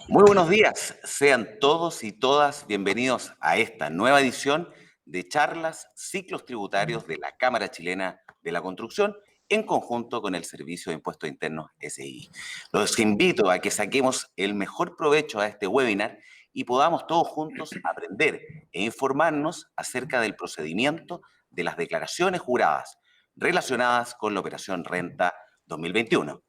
Muy buenos días, sean todos y todas bienvenidos a esta nueva edición de charlas, ciclos tributarios de la Cámara Chilena de la Construcción en conjunto con el Servicio de Impuestos Internos SI. Los invito a que saquemos el mejor provecho a este webinar y podamos todos juntos aprender e informarnos acerca del procedimiento de las declaraciones juradas relacionadas con la Operación Renta 2021.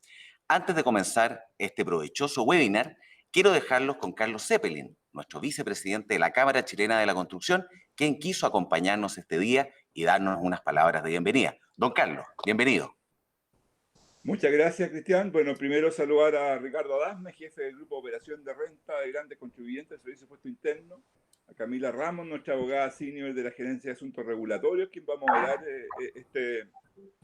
Antes de comenzar este provechoso webinar, quiero dejarlos con Carlos Zeppelin, nuestro vicepresidente de la Cámara Chilena de la Construcción, quien quiso acompañarnos este día y darnos unas palabras de bienvenida. Don Carlos, bienvenido. Muchas gracias, Cristian. Bueno, primero saludar a Ricardo Adasme, jefe del Grupo de Operación de Renta de Grandes Contribuyentes del Servicio de Impuesto Interno, a Camila Ramos, nuestra abogada senior de la Gerencia de Asuntos Regulatorios, quien va a moderar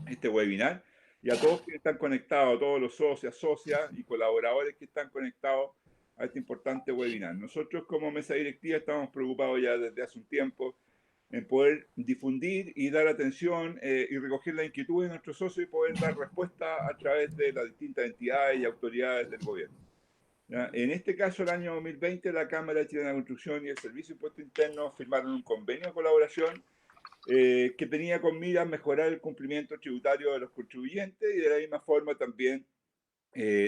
este webinar, y a todos que están conectados, a todos los socias y colaboradores que están conectados a este importante webinar. Nosotros como mesa directiva estamos preocupados ya desde hace un tiempo en poder difundir y dar atención y recoger la inquietud de nuestros socios y poder dar respuesta a través de las distintas entidades y autoridades del gobierno. ¿Ya? En este caso, el año 2020, la Cámara Chilena de Construcción y el Servicio de Impuestos Internos firmaron un convenio de colaboración que tenía con miras mejorar el cumplimiento tributario de los contribuyentes y de la misma forma también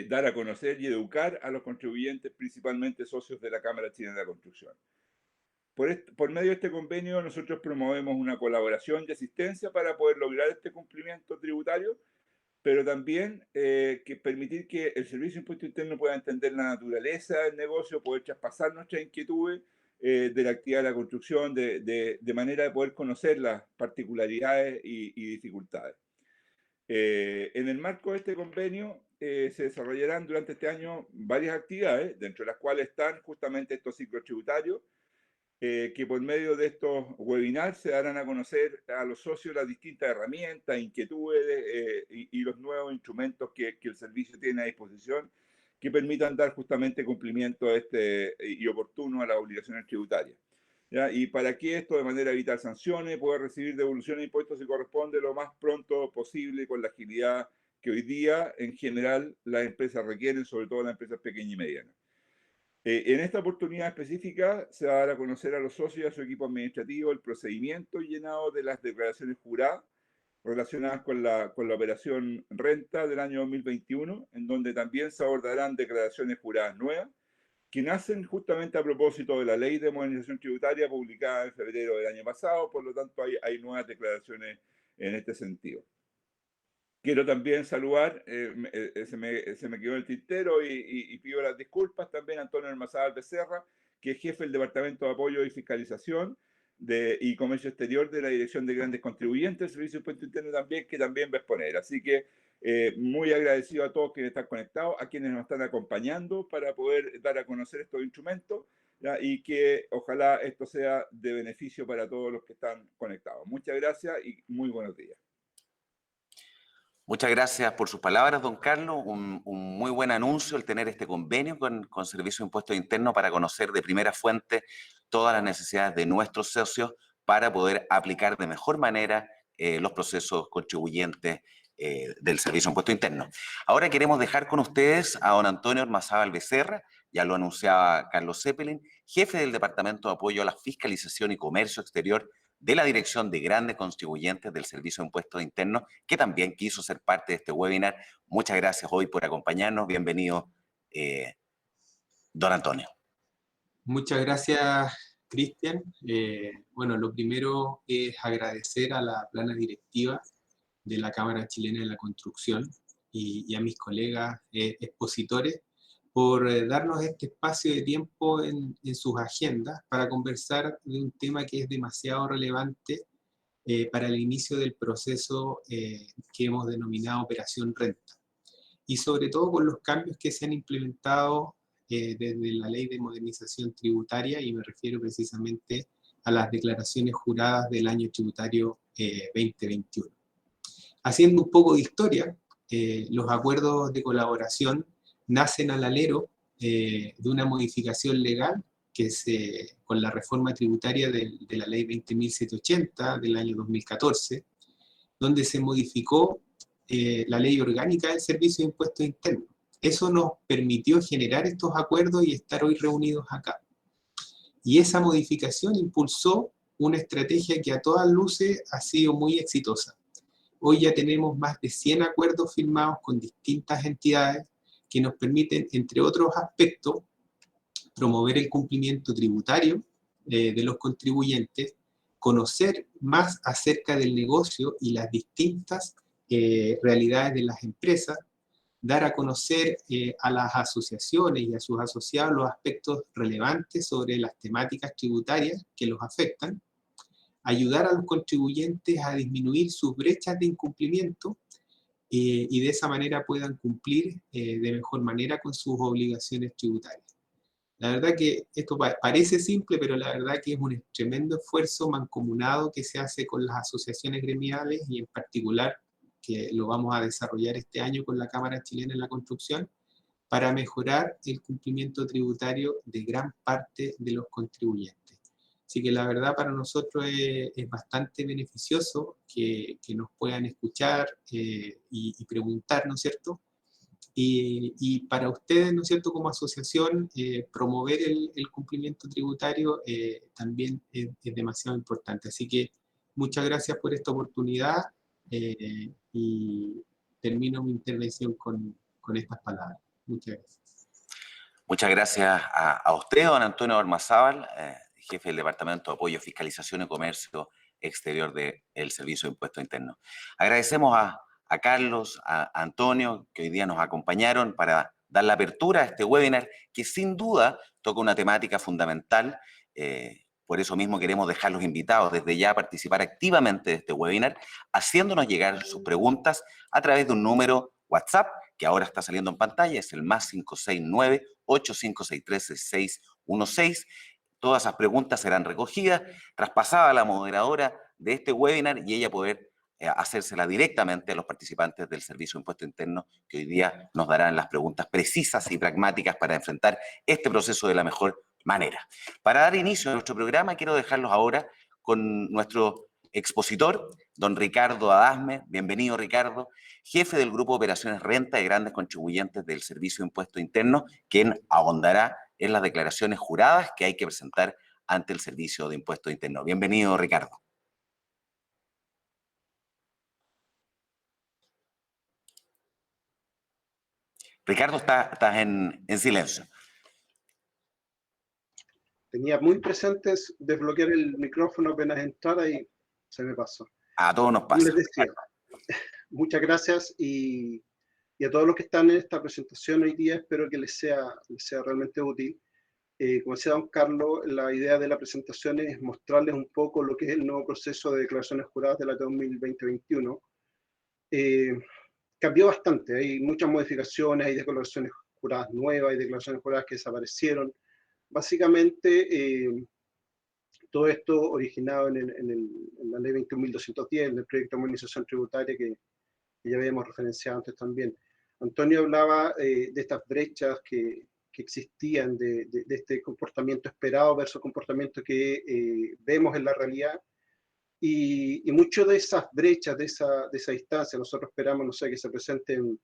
dar a conocer y educar a los contribuyentes, principalmente socios de la Cámara Chilena de la Construcción. Por medio de este convenio, nosotros promovemos una colaboración y asistencia para poder lograr este cumplimiento tributario, pero también que permitir que el Servicio de Impuesto Interno pueda entender la naturaleza del negocio, poder traspasar nuestras inquietudes de la actividad de la construcción, de manera de poder conocer las particularidades y dificultades. En el marco de este convenio se desarrollarán durante este año varias actividades, dentro de las cuales están justamente estos ciclos tributarios, que por medio de estos webinars se darán a conocer a los socios las distintas herramientas, inquietudes y los nuevos instrumentos que el servicio tiene a disposición que permitan dar justamente cumplimiento a y oportuno a las obligaciones tributarias. ¿Ya? Y para que esto, de manera de evitar sanciones, pueda recibir devolución de impuestos si corresponde lo más pronto posible con la agilidad que hoy día en general las empresas requieren, sobre todo las empresas pequeñas y medianas. En esta oportunidad específica se va a dar a conocer a los socios y a su equipo administrativo el procedimiento llenado de las declaraciones juradas relacionadas con la operación Renta del año 2021, en donde también se abordarán declaraciones juradas nuevas, que nacen justamente a propósito de la Ley de Modernización Tributaria publicada en febrero del año pasado, por lo tanto hay nuevas declaraciones en este sentido. Quiero también saludar, se me quedó el tintero y pido las disculpas también a Antonio Hermazábal Becerra, que es jefe del Departamento de Apoyo y Fiscalización y Comercio Exterior de la Dirección de Grandes Contribuyentes del Servicio de Impuesto Interno también, que también va a exponer. Así que muy agradecido a todos quienes están conectados, a quienes nos están acompañando para poder dar a conocer estos instrumentos, ¿ya? Y que ojalá esto sea de beneficio para todos los que están conectados. Muchas gracias y muy buenos días. Muchas gracias por sus palabras, don Carlos. Un muy buen anuncio el tener este convenio con Servicio de Impuestos Internos para conocer de primera fuente todas las necesidades de nuestros socios para poder aplicar de mejor manera los procesos contribuyentes del Servicio de Impuestos Internos. Ahora queremos dejar con ustedes a don Antonio Ormazábal Becerra, ya lo anunciaba Carlos Zeppelin, jefe del Departamento de Apoyo a la Fiscalización y Comercio Exterior de la Dirección de Grandes Contribuyentes del Servicio de Impuestos Internos, que también quiso ser parte de este webinar. Muchas gracias hoy por acompañarnos. Bienvenido, don Antonio. Muchas gracias, Cristian. Bueno, lo primero es agradecer a la plana directiva de la Cámara Chilena de la Construcción y a mis colegas expositores por darnos este espacio de tiempo en sus agendas para conversar de un tema que es demasiado relevante para el inicio del proceso que hemos denominado Operación Renta. Y sobre todo con los cambios que se han implementado desde la Ley de Modernización Tributaria, y me refiero precisamente a las declaraciones juradas del año tributario 2021. Haciendo un poco de historia, los acuerdos de colaboración nacen al alero de una modificación legal que con la reforma tributaria de la Ley 20.780 del año 2014, donde se modificó la Ley Orgánica del Servicio de Impuestos Internos, Eso nos permitió generar estos acuerdos y estar hoy reunidos acá. Y esa modificación impulsó una estrategia que a todas luces ha sido muy exitosa. Hoy ya tenemos más de 100 acuerdos firmados con distintas entidades que nos permiten, entre otros aspectos, promover el cumplimiento tributario de los contribuyentes, conocer más acerca del negocio y las distintas realidades de las empresas, dar a conocer a las asociaciones y a sus asociados los aspectos relevantes sobre las temáticas tributarias que los afectan, ayudar a los contribuyentes a disminuir sus brechas de incumplimiento y de esa manera puedan cumplir de mejor manera con sus obligaciones tributarias. La verdad que esto parece simple, pero la verdad que es un tremendo esfuerzo mancomunado que se hace con las asociaciones gremiales y en particular que lo vamos a desarrollar este año con la Cámara Chilena de la Construcción para mejorar el cumplimiento tributario de gran parte de los contribuyentes. Así que la verdad para nosotros es bastante beneficioso que nos puedan escuchar y preguntar, ¿no es cierto? Y para ustedes, ¿no es cierto?, como asociación, promover el cumplimiento tributario también es demasiado importante. Así que muchas gracias por esta oportunidad y termino mi intervención con estas palabras. Muchas gracias. Muchas gracias a usted, don Antonio Ormazábal, jefe del Departamento de Apoyo, Fiscalización y Comercio Exterior del Servicio de Impuestos Internos. Agradecemos a Carlos, a Antonio, que hoy día nos acompañaron para dar la apertura a este webinar, que sin duda toca una temática fundamental. Por eso mismo queremos dejar los invitados desde ya a participar activamente de este webinar, haciéndonos llegar sus preguntas a través de un número WhatsApp, que ahora está saliendo en pantalla, es el +569 85636616. Todas esas preguntas serán recogidas, traspasadas a la moderadora de este webinar y ella poder hacérsela directamente a los participantes del Servicio de Impuesto Interno, que hoy día nos darán las preguntas precisas y pragmáticas para enfrentar este proceso de la mejor manera. Para dar inicio a nuestro programa, quiero dejarlos ahora con nuestro expositor, don Ricardo Adasme. Bienvenido, Ricardo, jefe del Grupo de Operaciones Renta de Grandes Contribuyentes del Servicio de Impuesto Interno, quien ahondará en las declaraciones juradas que hay que presentar ante el Servicio de Impuesto Interno. Bienvenido, Ricardo. Ricardo, estás en silencio. Tenía muy presentes desbloquear el micrófono apenas entrara y se me pasó. A todos nos Como pasa. les decía, muchas gracias y a todos los que están en esta presentación hoy día, espero que les sea realmente útil. Como decía don Carlos, la idea de la presentación es mostrarles un poco lo que es el nuevo proceso de declaraciones juradas de la 2020-2021. Cambió bastante, hay muchas modificaciones, hay declaraciones juradas nuevas, hay declaraciones juradas que desaparecieron. Básicamente, todo esto originado en la ley 21.210, en el proyecto de armonización tributaria que ya habíamos referenciado antes también. Antonio hablaba de estas brechas que existían, de este comportamiento esperado versus comportamiento que vemos en la realidad. Y mucho de esas brechas, de esa distancia, nosotros esperamos, no sé, que se presenten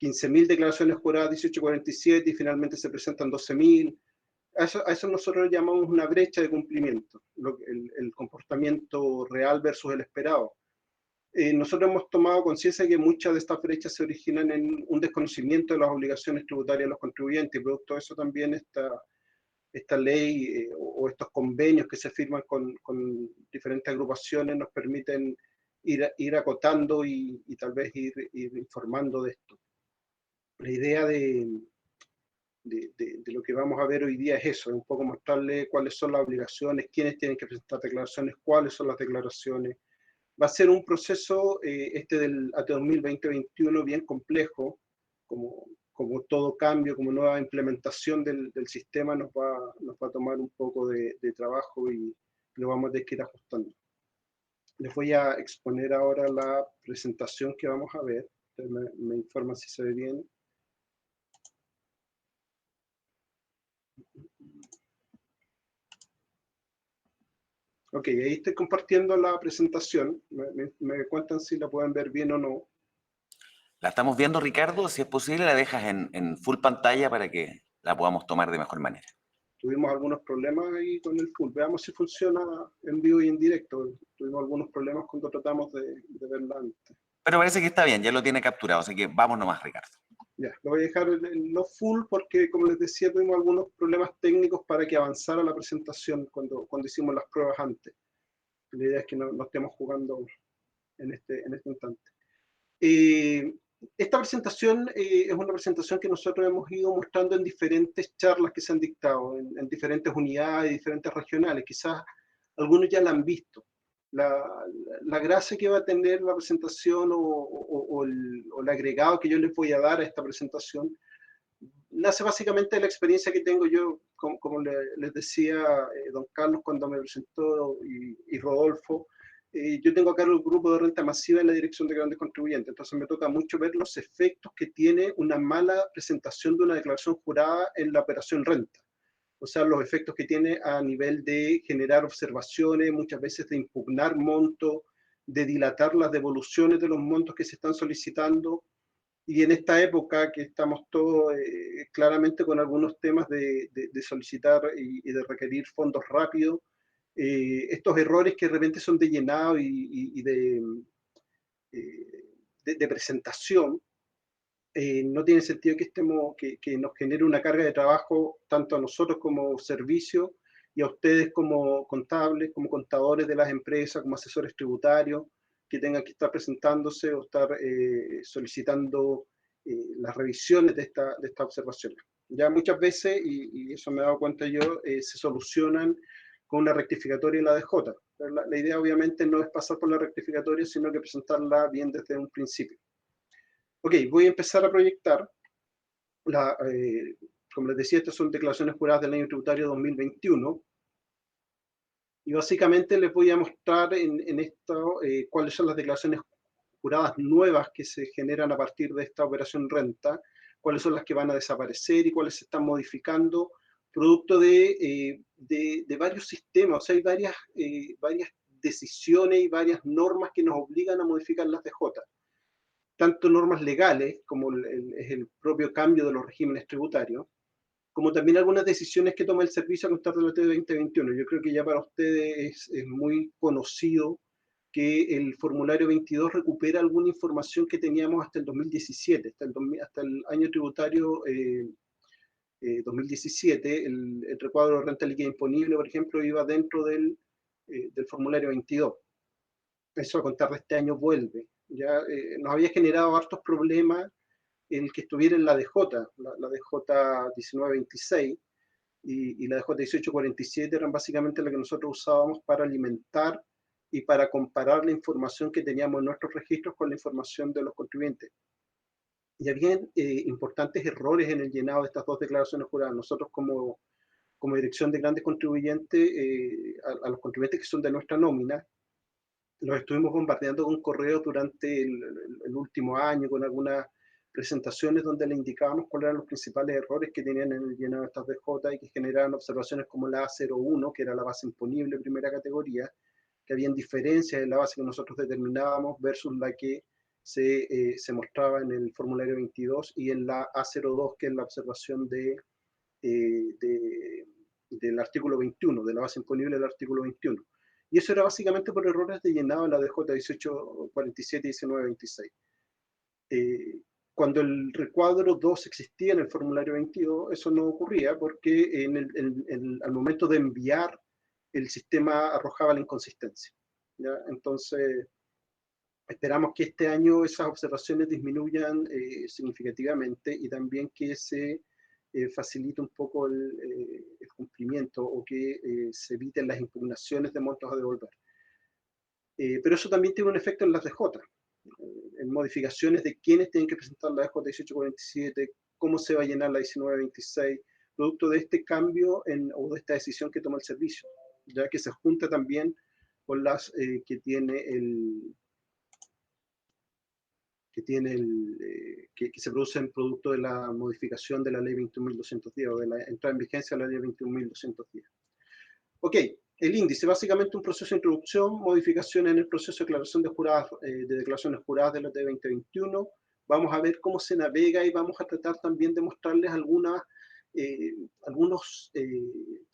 15.000 declaraciones juradas 1847 y finalmente se presentan 12.000. A eso nosotros llamamos una brecha de cumplimiento, el comportamiento real versus el esperado. Nosotros hemos tomado conciencia de que muchas de estas brechas se originan en un desconocimiento de las obligaciones tributarias de los contribuyentes, y producto de eso también esta ley o estos convenios que se firman con diferentes agrupaciones nos permiten ir acotando y tal vez ir informando de esto. La idea de lo que vamos a ver hoy día es eso, es un poco mostrarle cuáles son las obligaciones, quiénes tienen que presentar declaraciones, cuáles son las declaraciones. Va a ser un proceso, del AT 2020-2021, bien complejo, como todo cambio, como nueva implementación del sistema nos va a tomar un poco de trabajo y lo vamos a tener que ir ajustando. Les voy a exponer ahora la presentación que vamos a ver. Me informan si se ve bien. Ok, ahí estoy compartiendo la presentación. Me cuentan si la pueden ver bien o no. La estamos viendo, Ricardo. Si es posible, la dejas en full pantalla para que la podamos tomar de mejor manera. Tuvimos algunos problemas ahí con el full. Veamos si funciona en vivo y en directo. Tuvimos algunos problemas cuando tratamos de verla antes. Pero parece que está bien, ya lo tiene capturado, así que vamos nomás, Ricardo. Ya, lo voy a dejar en no full porque, como les decía, tuvimos algunos problemas técnicos para que avanzara la presentación cuando hicimos las pruebas antes. La idea es que no estemos jugando en este instante. Esta presentación es una presentación que nosotros hemos ido mostrando en diferentes charlas que se han dictado, en diferentes unidades, diferentes regionales. Quizás algunos ya la han visto. La gracia que va a tener la presentación o el agregado que yo les voy a dar a esta presentación nace básicamente de la experiencia que tengo yo, como les decía don Carlos cuando me presentó y Rodolfo. Yo tengo a cargo el grupo de renta masiva en la dirección de grandes contribuyentes, entonces me toca mucho ver los efectos que tiene una mala presentación de una declaración jurada en la operación renta. O sea, los efectos que tiene a nivel de generar observaciones, muchas veces de impugnar montos, de dilatar las devoluciones de los montos que se están solicitando. Y en esta época que estamos todos claramente con algunos temas de solicitar y de requerir fondos rápidos, estos errores que de repente son de llenado y de presentación, no tiene sentido que nos genere una carga de trabajo tanto a nosotros como servicio y a ustedes como contables, como contadores de las empresas, como asesores tributarios, que tengan que estar presentándose o estar solicitando las revisiones de estas observaciones. Ya muchas veces, y eso me he dado cuenta yo, se solucionan con una rectificatoria y la DJ. La idea obviamente no es pasar por la rectificatoria, sino que presentarla bien desde un principio. Ok, voy a empezar a proyectar. Como les decía, estas son declaraciones juradas del año tributario 2021. Y básicamente les voy a mostrar en esto cuáles son las declaraciones juradas nuevas que se generan a partir de esta operación renta, cuáles son las que van a desaparecer y cuáles se están modificando, producto de varios sistemas. O sea, hay varias decisiones y varias normas que nos obligan a modificar las DJ. Tanto normas legales, como es el propio cambio de los regímenes tributarios, como también algunas decisiones que toma el servicio a contar de la T 2021. Yo creo que ya para ustedes es muy conocido que el formulario 22 recupera alguna información que teníamos hasta el 2017, hasta el año tributario 2017, el recuadro de renta líquida imponible, por ejemplo, iba dentro del formulario 22. Eso a contar de este año vuelve. Ya nos había generado hartos problemas el que estuviera en la DJ, la DJ 1926 y la DJ 1847 eran básicamente las que nosotros usábamos para alimentar y para comparar la información que teníamos en nuestros registros con la información de los contribuyentes. Y había importantes errores en el llenado de estas dos declaraciones juradas. Nosotros como dirección de grandes contribuyentes, a los contribuyentes que son de nuestra nómina, los estuvimos bombardeando con correo durante el último año, con algunas presentaciones donde le indicábamos cuáles eran los principales errores que tenían en el llenado de estas DJ y que generaban observaciones como la A01, que era la base imponible primera categoría, que habían diferencias en la base que nosotros determinábamos versus la que se mostraba en el formulario 22 y en la A02, que es la observación del artículo 21, de la base imponible del artículo 21. Y eso era básicamente por errores de llenado en la DJ 1847 y 1926. Cuando el recuadro 2 existía en el formulario 22, eso no ocurría porque al momento de enviar, el sistema arrojaba la inconsistencia. ¿Ya? Entonces, esperamos que este año esas observaciones disminuyan significativamente y también que se facilite un poco el cumplimiento o que se eviten las impugnaciones de montos a devolver. Pero eso también tiene un efecto en las DJ, en modificaciones de quiénes tienen que presentar la DJ 1847, cómo se va a llenar la 1926, producto de este cambio o de esta decisión que toma el servicio, ya que se junta también con las que se producen producto de la modificación de la ley 21.210 o de la entrada en vigencia de la ley 21.210. Ok, el índice, básicamente un proceso de introducción, modificación en el proceso de declaración de declaraciones juradas de la T 2021, vamos a ver cómo se navega y vamos a tratar también de mostrarles algunas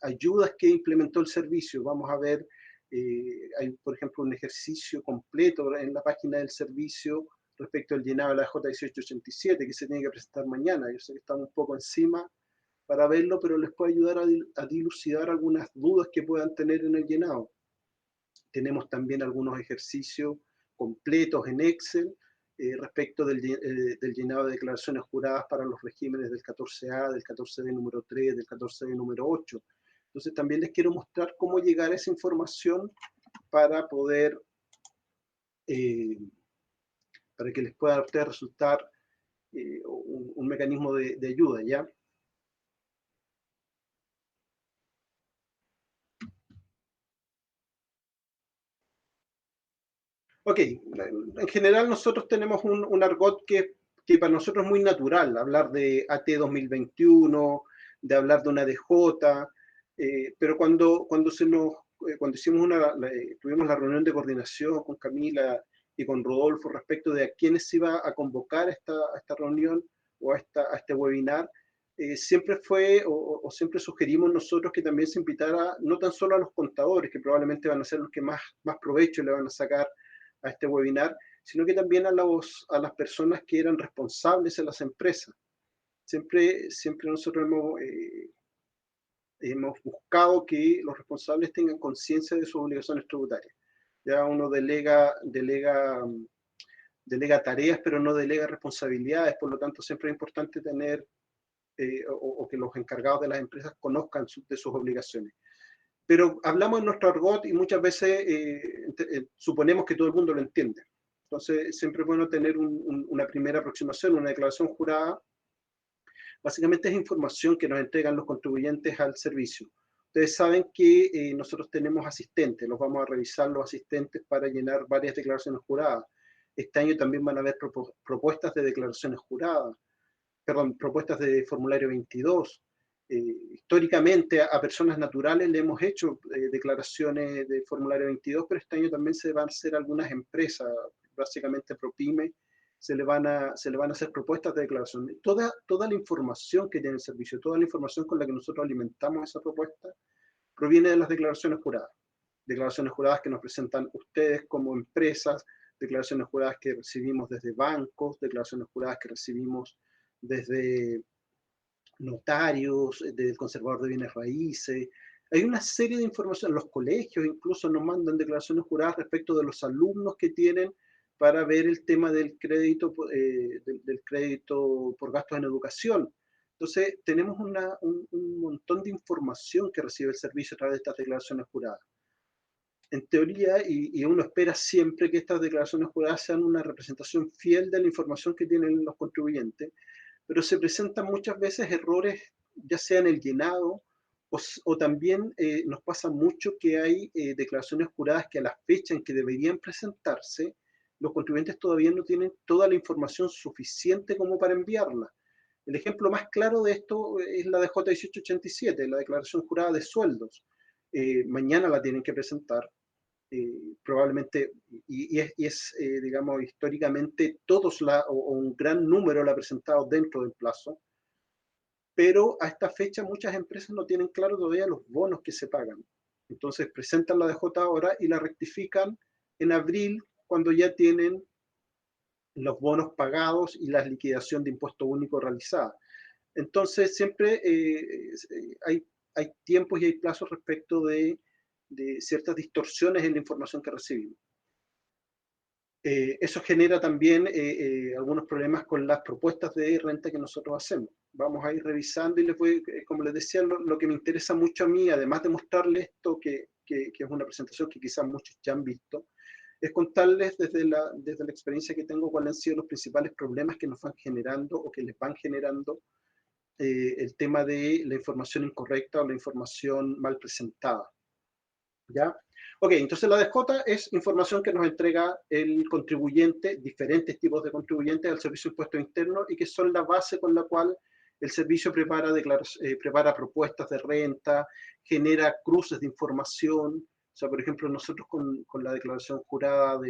ayudas que implementó el servicio. Vamos a ver, hay por ejemplo un ejercicio completo en la página del servicio respecto al llenado de la J1887 que se tiene que presentar mañana. Yo sé que estamos un poco encima para verlo, pero les puede ayudar a dilucidar algunas dudas que puedan tener en el llenado. Tenemos también algunos ejercicios completos en Excel respecto del llenado de declaraciones juradas para los regímenes del 14A, del 14B número 3, del 14B número 8. Entonces también les quiero mostrar cómo llegar a esa información para poder, para que les pueda a ustedes resultar un mecanismo de ayuda, ¿ya? Ok, en general nosotros tenemos un argot que para nosotros es muy natural, hablar de AT 2021, de hablar de una DJ, pero cuando hicimos tuvimos la reunión de coordinación con Camila y con Rodolfo respecto de a quiénes se iba a convocar a esta reunión o a este webinar, siempre fue o siempre sugerimos nosotros que también se invitara no tan solo a los contadores, que probablemente van a ser los que más provecho le van a sacar a este webinar, sino que también a las personas que eran responsables en las empresas. Siempre nosotros hemos buscado que los responsables tengan conciencia de sus obligaciones tributarias. Ya uno delega tareas, pero no delega responsabilidades, por lo tanto siempre es importante tener o que los encargados de las empresas conozcan de sus obligaciones. Pero hablamos en nuestro argot y muchas veces suponemos que todo el mundo lo entiende. Entonces, siempre es bueno tener una primera aproximación, una declaración jurada. Básicamente es información que nos entregan los contribuyentes al servicio. Ustedes saben que nosotros tenemos asistentes, los vamos a revisar los asistentes para llenar varias declaraciones juradas. Este año también van a haber propuestas de declaraciones juradas, perdón, propuestas de formulario 22. Históricamente a personas naturales le hemos hecho declaraciones de formulario 22, pero este año también se van a hacer algunas empresas, básicamente ProPyme, se le van a hacer propuestas de declaración. Toda la información que tiene el servicio, toda la información con la que nosotros alimentamos esa propuesta, proviene de las declaraciones juradas. Declaraciones juradas que nos presentan ustedes como empresas, declaraciones juradas que recibimos desde bancos, declaraciones juradas que recibimos desde notarios, del conservador de bienes raíces. Hay una serie de información, los colegios incluso nos mandan declaraciones juradas respecto de los alumnos que tienen para ver el tema del crédito por gastos en educación. Entonces, tenemos un montón de información que recibe el servicio a través de estas declaraciones juradas. En teoría, y uno espera siempre que estas declaraciones juradas sean una representación fiel de la información que tienen los contribuyentes, pero se presentan muchas veces errores, ya sea en el llenado, o también nos pasa mucho que hay declaraciones juradas que a la fecha en que deberían presentarse, los contribuyentes todavía no tienen toda la información suficiente como para enviarla. El ejemplo más claro de esto es la de J1887, la declaración jurada de sueldos. Mañana la tienen que presentar. Probablemente, digamos, históricamente todos o un gran número la ha presentado dentro del plazo, pero a esta fecha muchas empresas no tienen claro todavía los bonos que se pagan. Entonces presentan la DJ ahora y la rectifican en abril cuando ya tienen los bonos pagados y la liquidación de impuesto único realizada. Entonces siempre hay tiempos y hay plazos respecto de ciertas distorsiones en la información que recibimos. Eso genera también algunos problemas con las propuestas de renta que nosotros hacemos. Vamos a ir revisando y les voy, como les decía, lo que me interesa mucho a mí, además de mostrarles esto, que es una presentación que quizás muchos ya han visto, es contarles desde la experiencia que tengo cuáles han sido los principales problemas que nos van generando o que les van generando el tema de la información incorrecta o la información mal presentada. ¿Ya? Ok, entonces la DJ es información que nos entrega el contribuyente, diferentes tipos de contribuyentes al Servicio de Impuestos Internos y que son la base con la cual el servicio prepara propuestas de renta, genera cruces de información. O sea, por ejemplo, nosotros con la declaración jurada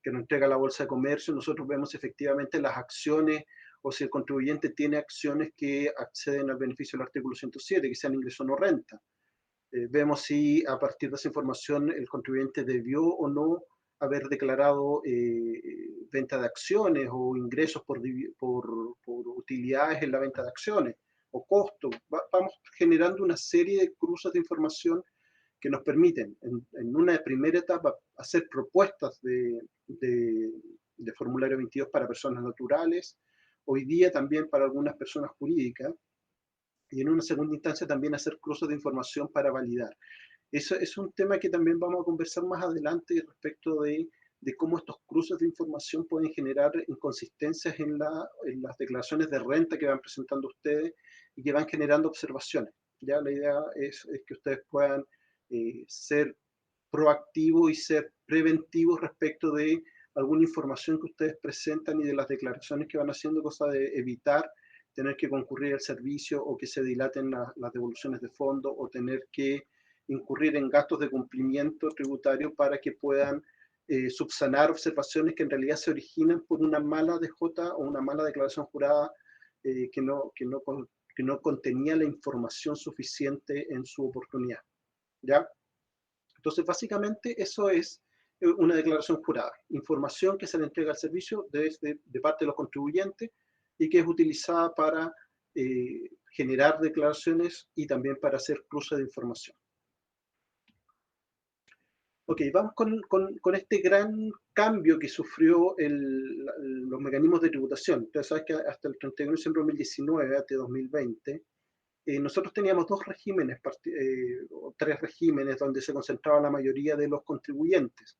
que nos entrega la Bolsa de Comercio, nosotros vemos efectivamente las acciones o si el contribuyente tiene acciones que acceden al beneficio del artículo 107, que sean ingreso no renta. Vemos si a partir de esa información el contribuyente debió o no haber declarado venta de acciones o ingresos por utilidades en la venta de acciones o costos. Vamos generando una serie de cruces de información que nos permiten en una primera etapa hacer propuestas de formulario 22 para personas naturales, hoy día también para algunas personas jurídicas, y en una segunda instancia también hacer cruces de información para validar. Eso es un tema que también vamos a conversar más adelante respecto de cómo estos cruces de información pueden generar inconsistencias en las declaraciones de renta que van presentando ustedes y que van generando observaciones. Ya la idea es que ustedes puedan ser proactivos y ser preventivos respecto de alguna información que ustedes presentan y de las declaraciones que van haciendo, cosa de evitar tener que concurrir al servicio o que se dilaten las devoluciones de fondos o tener que incurrir en gastos de cumplimiento tributario para que puedan subsanar observaciones que en realidad se originan por una mala DJ o una mala declaración jurada que no contenía la información suficiente en su oportunidad. ¿Ya? Entonces, básicamente, eso es una declaración jurada. Información que se le entrega al servicio de parte de los contribuyentes y que es utilizada para generar declaraciones y también para hacer cruce de información. Ok, vamos con este gran cambio que sufrió los mecanismos de tributación. Ustedes saben que hasta el 31 de diciembre de 2019, hasta 2020, nosotros teníamos dos regímenes, o tres regímenes, donde se concentraba la mayoría de los contribuyentes.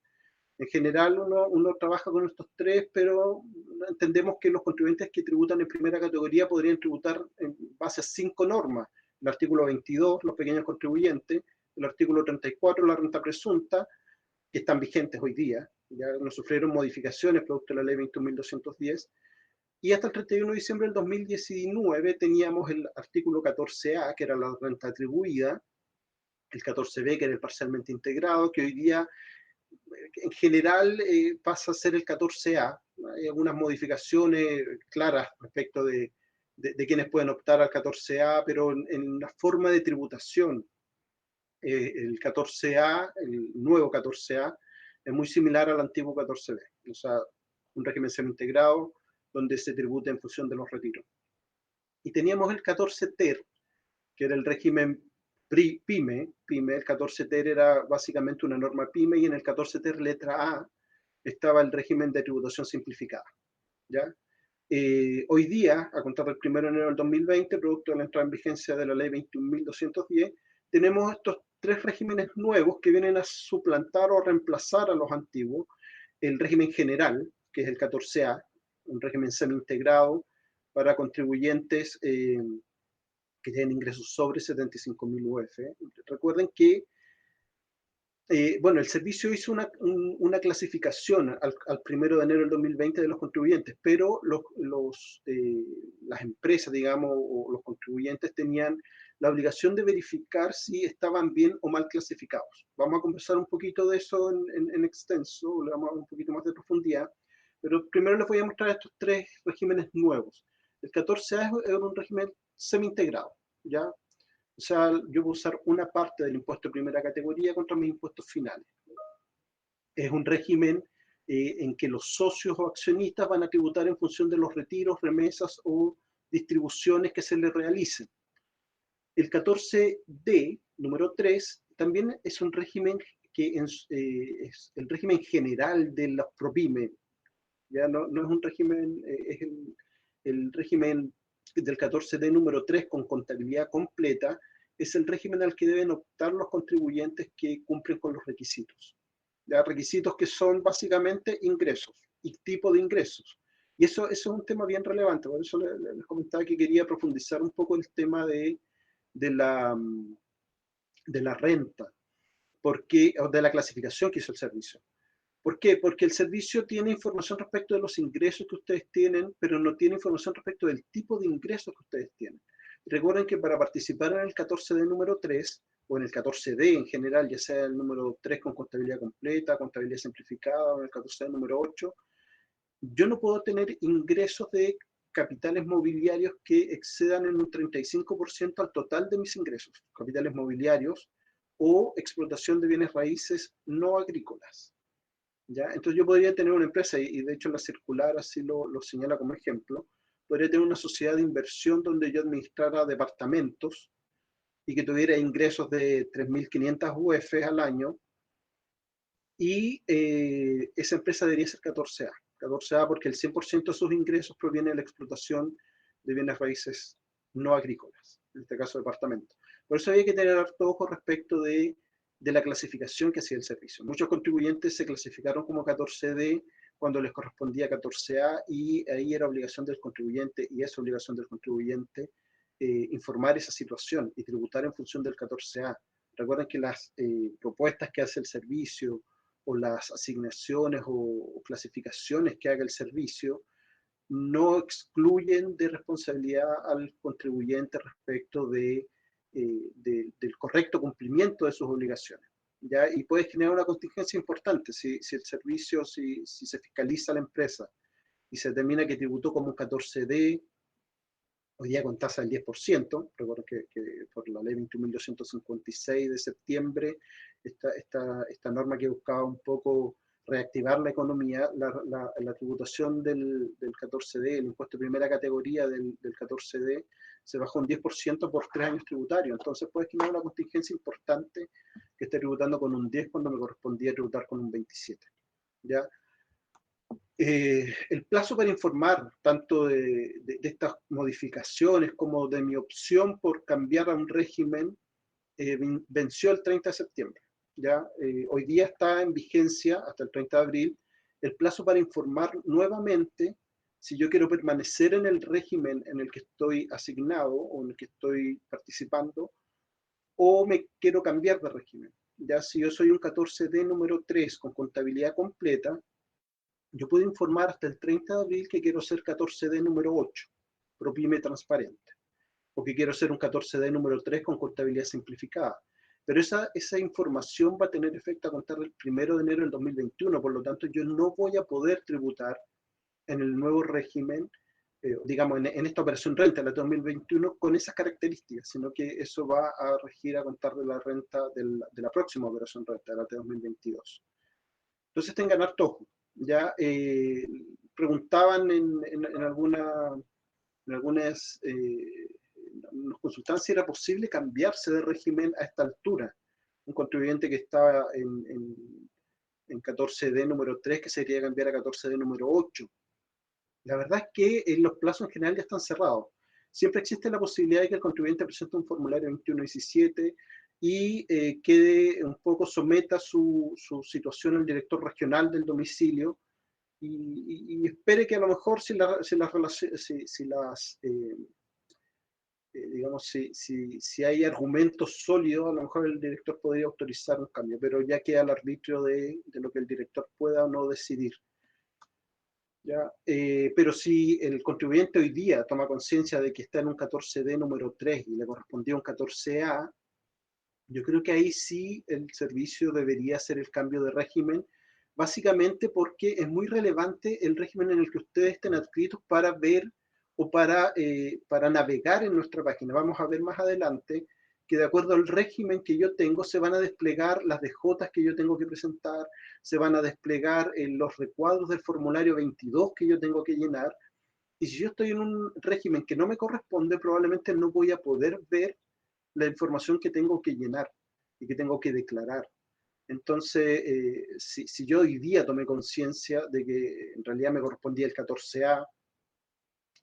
En general, uno trabaja con estos tres, pero entendemos que los contribuyentes que tributan en primera categoría podrían tributar en base a 5 normas. El artículo 22, los pequeños contribuyentes, el artículo 34, la renta presunta, que están vigentes hoy día, ya no sufrieron modificaciones producto de la ley 21.210, y hasta el 31 de diciembre del 2019 teníamos el artículo 14A, que era la renta atribuida, el 14B, que era el parcialmente integrado, que hoy día en general pasa a ser el 14A. Hay algunas modificaciones claras respecto de quienes pueden optar al 14A, pero en la forma de tributación, el 14A, el nuevo 14A, es muy similar al antiguo 14B. O sea, un régimen semi-integrado donde se tributa en función de los retiros. Y teníamos el 14TER, que era el régimen PYME. El 14TER era básicamente una norma PYME, y en el 14TER letra A estaba el régimen de tributación simplificada. ¿Ya? Hoy día, a contar del 1 de enero del 2020, producto de la entrada en vigencia de la ley 21.210, tenemos estos tres regímenes nuevos que vienen a suplantar o reemplazar a los antiguos. El régimen general, que es el 14A, un régimen semi-integrado para contribuyentes que tienen ingresos sobre 75.000 UF. Recuerden que bueno, el servicio hizo una clasificación al 1 de enero del 2020 de los contribuyentes, pero las empresas, digamos, o los contribuyentes tenían la obligación de verificar si estaban bien o mal clasificados. Vamos a conversar un poquito de eso en extenso, le vamos a dar un poquito más de profundidad, pero primero les voy a mostrar estos tres regímenes nuevos. El 14A es un régimen semi-integrado, ¿ya? O sea, yo voy a usar una parte del impuesto de primera categoría contra mis impuestos finales. Es un régimen en que los socios o accionistas van a tributar en función de los retiros, remesas o distribuciones que se les realicen. El 14D, número 3, también es un régimen que es el régimen general de los ProPyme. Ya no es un régimen, es el régimen del 14D número 3 con contabilidad completa, es el régimen al que deben optar los contribuyentes que cumplen con los requisitos. ¿Ya? Requisitos que son básicamente ingresos y tipo de ingresos. Y eso es un tema bien relevante, por eso les comentaba que quería profundizar un poco el tema de la renta, o de la clasificación que hizo el servicio. ¿Por qué? Porque el servicio tiene información respecto de los ingresos que ustedes tienen, pero no tiene información respecto del tipo de ingresos que ustedes tienen. recuerden que para participar en el 14D número 3, o en el 14D en general, ya sea el número 3 con contabilidad completa, contabilidad simplificada, o en el 14D número 8, yo no puedo tener ingresos de capitales mobiliarios que excedan en un 35% al total de mis ingresos, capitales mobiliarios o explotación de bienes raíces no agrícolas. ¿Ya? Entonces yo podría tener una empresa, y de hecho la circular así lo señala como ejemplo, podría tener una sociedad de inversión donde yo administrara departamentos y que tuviera ingresos de 3.500 UF al año, y esa empresa debería ser 14A. 14A porque el 100% de sus ingresos proviene de la explotación de bienes raíces no agrícolas, en este caso departamentos. Por eso había que tener harto ojo respecto de la clasificación que hacía el servicio. Muchos contribuyentes se clasificaron como 14D cuando les correspondía 14A, y ahí era obligación del contribuyente, y es obligación del contribuyente, informar esa situación y tributar en función del 14A. Recuerden que las propuestas que hace el servicio, o las asignaciones o clasificaciones que haga el servicio, no excluyen de responsabilidad al contribuyente respecto del correcto cumplimiento de sus obligaciones, ¿ya? Y puede generar una contingencia importante si el servicio, si se fiscaliza la empresa y se determina que tributó como un 14D, hoy día con tasa del 10%, recuerdo que por la ley 21.256 de septiembre, esta norma que buscaba un poco reactivar la economía, la tributación del 14D, el impuesto de primera categoría del 14D, se bajó un 10% por 3 años tributarios. Entonces puede generar una contingencia importante que esté tributando con un 10 cuando me correspondía tributar con un 27. ¿Ya? El plazo para informar tanto de estas modificaciones como de mi opción por cambiar a un régimen venció el 30 de septiembre. ¿Ya? Hoy día está en vigencia hasta el 30 de abril el plazo para informar nuevamente si yo quiero permanecer en el régimen en el que estoy asignado o en el que estoy participando, o me quiero cambiar de régimen. Ya, si yo soy un 14D número 3 con contabilidad completa, yo puedo informar hasta el 30 de abril que quiero ser 14D número 8, ProPyme transparente, o que quiero ser un 14D número 3 con contabilidad simplificada. Pero esa información va a tener efecto a contar del 1 de enero del 2021, por lo tanto yo no voy a poder tributar en el nuevo régimen, digamos, en esta operación renta, la 2021, con esas características, sino que eso va a regir a contar de la renta de la próxima operación renta, de la de 2022. Entonces tengan harto ojo. Ya preguntaban en algunas nos consultaban si era posible cambiarse de régimen a esta altura. Un contribuyente que estaba en 14D número 3 que se quería cambiar a 14D número 8. La verdad es que los plazos en general ya están cerrados. Siempre existe la posibilidad de que el contribuyente presente un formulario 2117 y quede un poco, someta su situación al director regional del domicilio y espere que a lo mejor si hay argumentos sólidos, a lo mejor el director podría autorizar un cambio, pero ya queda al arbitrio de lo que el director pueda o no decidir. ¿Ya? Pero si el contribuyente hoy día toma conciencia de que está en un 14D número 3 y le correspondía un 14A, yo creo que ahí sí el servicio debería hacer el cambio de régimen, básicamente porque es muy relevante el régimen en el que ustedes estén adscritos para ver o para navegar en nuestra página. Vamos a ver más adelante que de acuerdo al régimen que yo tengo se van a desplegar las DJs que yo tengo que presentar, se van a desplegar los recuadros del formulario 22 que yo tengo que llenar, y si yo estoy en un régimen que no me corresponde, probablemente no voy a poder ver la información que tengo que llenar y que tengo que declarar. Entonces, si yo hoy día tomé conciencia de que en realidad me correspondía el 14A,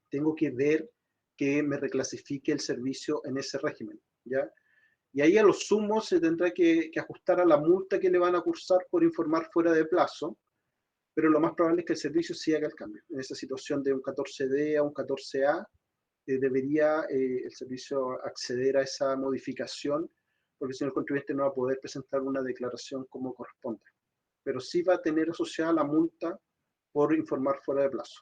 tengo que ver que me reclasifique el servicio en ese régimen, ¿ya? Y ahí a lo sumo se tendrá que ajustar a la multa que le van a cursar por informar fuera de plazo, pero lo más probable es que el servicio sí haga el cambio. En esa situación de un 14D a un 14A, debería el servicio acceder a esa modificación, porque si no el contribuyente no va a poder presentar una declaración como corresponde. Pero sí va a tener asociada la multa por informar fuera de plazo.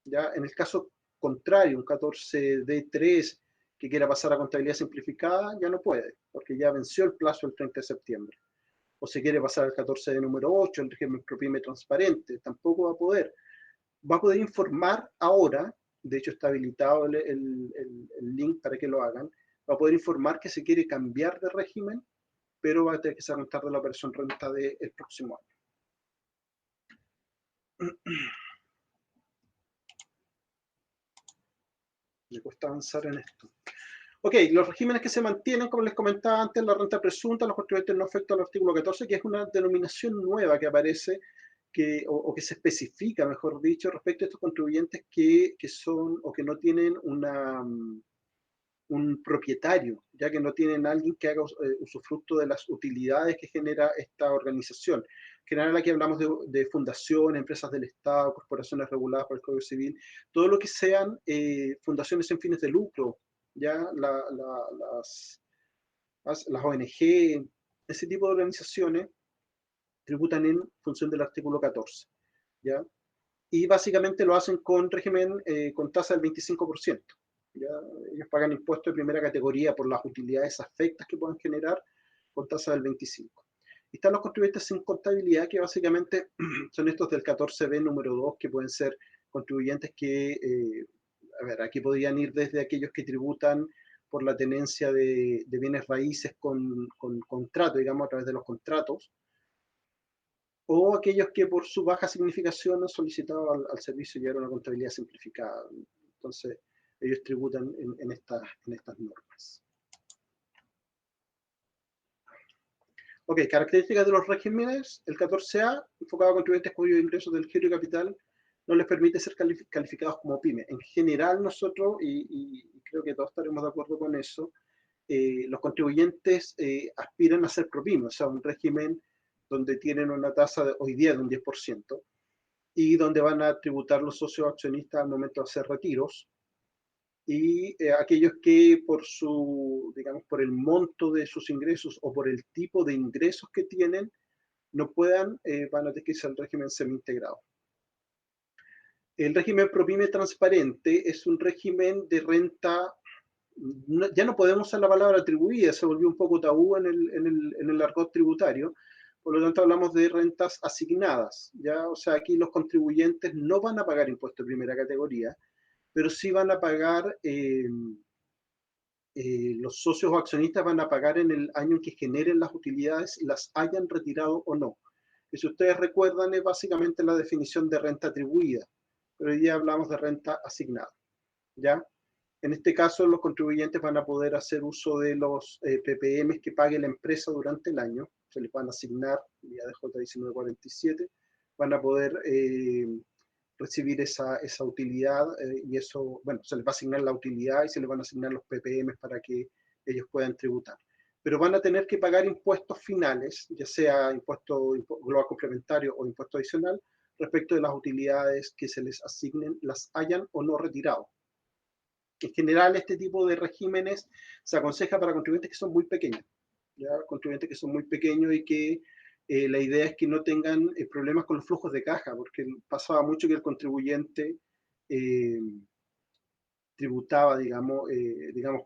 ¿Ya? En el caso contrario, un 14D3 que quiera pasar a contabilidad simplificada ya no puede, porque ya venció el plazo el 30 de septiembre. O si quiere pasar al 14 de número 8, el régimen ProPyme transparente, tampoco va a poder. Va a poder informar ahora, de hecho está habilitado el link para que lo hagan, va a poder informar que se quiere cambiar de régimen, pero va a tener que ser contar de la operación renta del próximo año. Me cuesta avanzar en esto. Ok, los regímenes que se mantienen, como les comentaba antes, la renta presunta, los contribuyentes no afectan al artículo 14, que es una denominación nueva que aparece, o que se especifica, mejor dicho, respecto a estos contribuyentes que son o que no tienen un propietario, ya que no tienen alguien que haga usufructo de las utilidades que genera esta organización. En general aquí hablamos de fundaciones, empresas del Estado, corporaciones reguladas por el Código Civil, todo lo que sean fundaciones sin fines de lucro, ya las ONG, ese tipo de organizaciones tributan en función del artículo 14, ¿ya? Y básicamente lo hacen con régimen, con tasa del 25%. ¿Ya? Ellos pagan impuestos de primera categoría por las utilidades afectas que puedan generar con tasa del 25%. Y están los contribuyentes sin contabilidad, que básicamente son estos del 14B número 2, que pueden ser contribuyentes que, a ver, aquí podrían ir desde aquellos que tributan por la tenencia de bienes raíces con contrato, digamos, a través de los contratos, o aquellos que por su baja significación han solicitado al servicio llevar una contabilidad simplificada. Entonces, ellos tributan en estas normas. Ok, características de los regímenes. El 14A, enfocado a contribuyentes cuyos ingresos del giro y capital no les permite ser calificados como pyme. En general, nosotros, y creo que todos estaremos de acuerdo con eso, los contribuyentes aspiran a ser ProPyme, o sea, un régimen donde tienen una tasa hoy día de un 10%, y donde van a tributar los socios accionistas al momento de hacer retiros, y aquellos que por su, digamos, por el monto de sus ingresos o por el tipo de ingresos que tienen, no puedan, van a tener que irse al régimen semi-integrado. El régimen ProPyme transparente es un régimen de renta, ya no podemos usar la palabra atribuida, se volvió un poco tabú en el argot tributario, por lo tanto hablamos de rentas asignadas, ¿ya? O sea, aquí los contribuyentes no van a pagar impuestos de primera categoría, pero sí van a pagar, los socios o accionistas van a pagar en el año en que generen las utilidades, las hayan retirado o no. Y si ustedes recuerdan, es básicamente la definición de renta atribuida, pero hoy día hablamos de renta asignada, ¿ya? En este caso, los contribuyentes van a poder hacer uso de los PPM que pague la empresa durante el año, se les van a asignar, vía DJ 1947, van a poder recibir esa utilidad y eso, bueno, se les va a asignar la utilidad y se les van a asignar los PPM para que ellos puedan tributar. Pero van a tener que pagar impuestos finales, ya sea impuesto global complementario o impuesto adicional, respecto de las utilidades que se les asignen, las hayan o no retirado. En general, este tipo de regímenes se aconseja para contribuyentes que son muy pequeños, ¿ya? Contribuyentes que son muy pequeños y que la idea es que no tengan problemas con los flujos de caja, porque pasaba mucho que el contribuyente tributaba, digamos,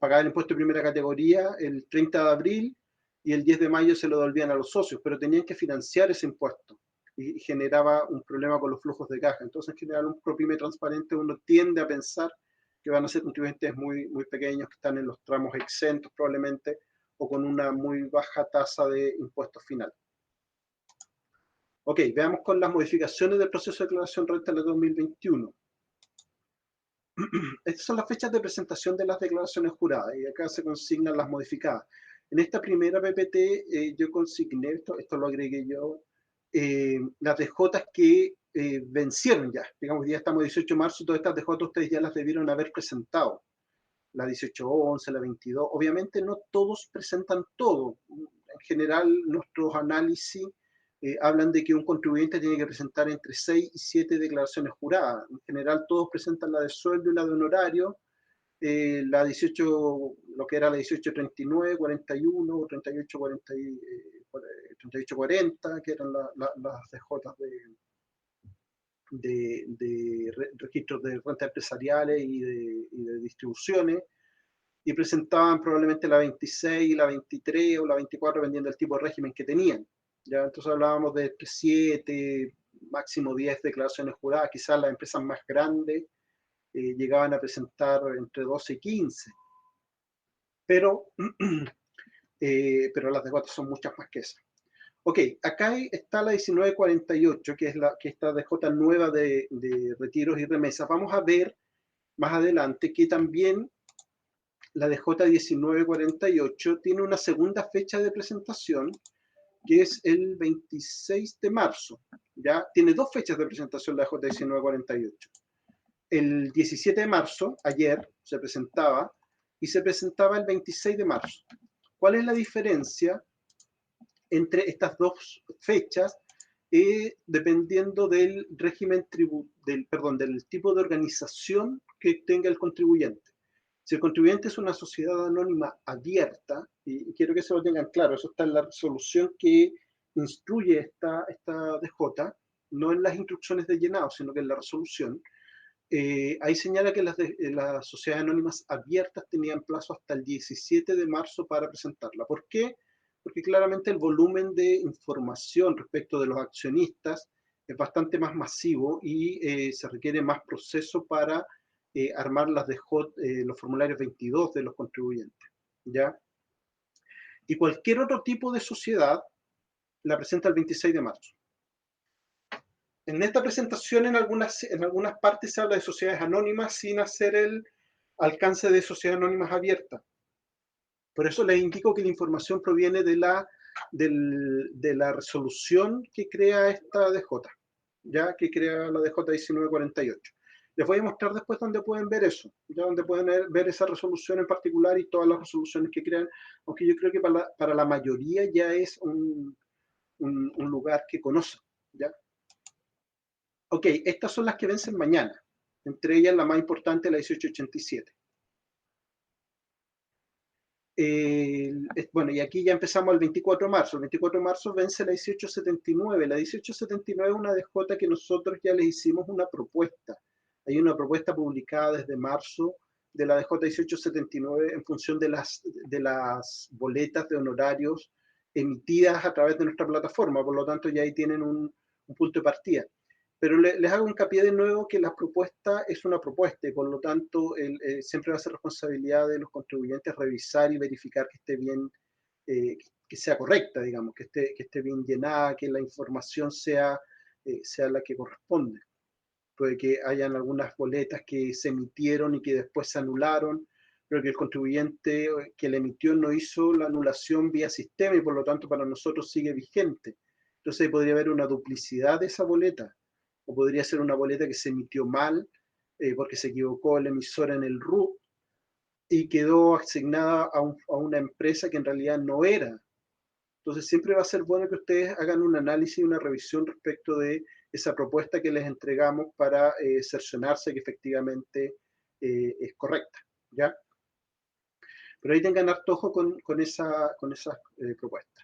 pagaba el impuesto de primera categoría el 30 de abril y el 10 de mayo se lo devolvían a los socios, pero tenían que financiar ese impuesto y generaba un problema con los flujos de caja. Entonces, en general, un ProPyme transparente uno tiende a pensar que van a ser contribuyentes muy, muy pequeños, que están en los tramos exentos probablemente, o con una muy baja tasa de impuestos final. Ok, veamos con las modificaciones del proceso de declaración renta de 2021. Estas son las fechas de presentación de las declaraciones juradas, y acá se consignan las modificadas. En esta primera PPT yo consigné, esto lo agregué yo, las DJs que vencieron ya, digamos, ya estamos 18 de marzo, todas estas DJ ustedes ya las debieron haber presentado, la 1811, la 22, obviamente no todos presentan todo, en general nuestros análisis hablan de que un contribuyente tiene que presentar entre 6 y 7 declaraciones juradas, en general todos presentan la de sueldo y la de honorario, la 18, lo que era la 1839, 41, 38, 40, 38, 40, que eran las DJs de registros de rentas empresariales y de distribuciones. y presentaban probablemente la 26, la 23 o la 24, dependiendo del tipo de régimen que tenían. ¿Ya? Entonces hablábamos de 7, máximo 10 declaraciones juradas. Quizás las empresas más grandes llegaban a presentar entre 12 y 15. Pero las DJ son muchas más que esas. Ok, acá está la 1948, que es esta DJ nueva de retiros y remesas. Vamos a ver más adelante que también la DJ 1948 tiene una segunda fecha de presentación, que es el 26 de marzo. ¿Ya? Tiene dos fechas de presentación la DJ 1948. El 17 de marzo, ayer, se presentaba, y se presentaba el 26 de marzo. ¿Cuál es la diferencia entre estas dos fechas? Dependiendo del régimen del tipo de organización que tenga el contribuyente. Si el contribuyente es una sociedad anónima abierta, y quiero que se lo tengan claro, eso está en la resolución que instruye esta DJ, no en las instrucciones de llenado, sino que en la resolución. Ahí señala que las sociedades anónimas abiertas tenían plazo hasta el 17 de marzo para presentarla. ¿Por qué? Porque claramente el volumen de información respecto de los accionistas es bastante más masivo y se requiere más proceso para armar los formularios 22 de los contribuyentes. ¿Ya? Y cualquier otro tipo de sociedad la presenta el 26 de marzo. En esta presentación, en algunas partes se habla de sociedades anónimas sin hacer el alcance de sociedades anónimas abiertas. Por eso les indico que la información proviene de la resolución que crea esta DJ, ya que crea la DJ 1948. Les voy a mostrar después dónde pueden ver eso, ya donde pueden ver esa resolución en particular y todas las resoluciones que crean, aunque yo creo que para la mayoría ya es un lugar que conocen, ¿ya? Ok, estas son las que vencen mañana, entre ellas la más importante, la 1887. Bueno, y aquí ya empezamos el 24 de marzo. El 24 de marzo vence la 1879. La 1879 es una DJ que nosotros ya le hicimos una propuesta. Hay una propuesta publicada desde marzo de la DJ 1879 en función de las boletas de honorarios emitidas a través de nuestra plataforma. Por lo tanto, ya ahí tienen un punto de partida. Pero les hago hincapié de nuevo que la propuesta es una propuesta y por lo tanto siempre va a ser responsabilidad de los contribuyentes revisar y verificar que esté bien, que sea correcta, digamos, que esté bien llenada, que la información sea la que corresponde. Puede que hayan algunas boletas que se emitieron y que después se anularon, pero que el contribuyente que la emitió no hizo la anulación vía sistema y por lo tanto para nosotros sigue vigente. Entonces podría haber una duplicidad de esa boleta. O podría ser una boleta que se emitió mal porque se equivocó el emisor en el RUT y quedó asignada a una empresa que en realidad no era. Entonces siempre va a ser bueno que ustedes hagan un análisis y una revisión respecto de esa propuesta que les entregamos para cerciorarse que efectivamente es correcta, ¿ya? Pero ahí tengan harto ojo con esas propuestas.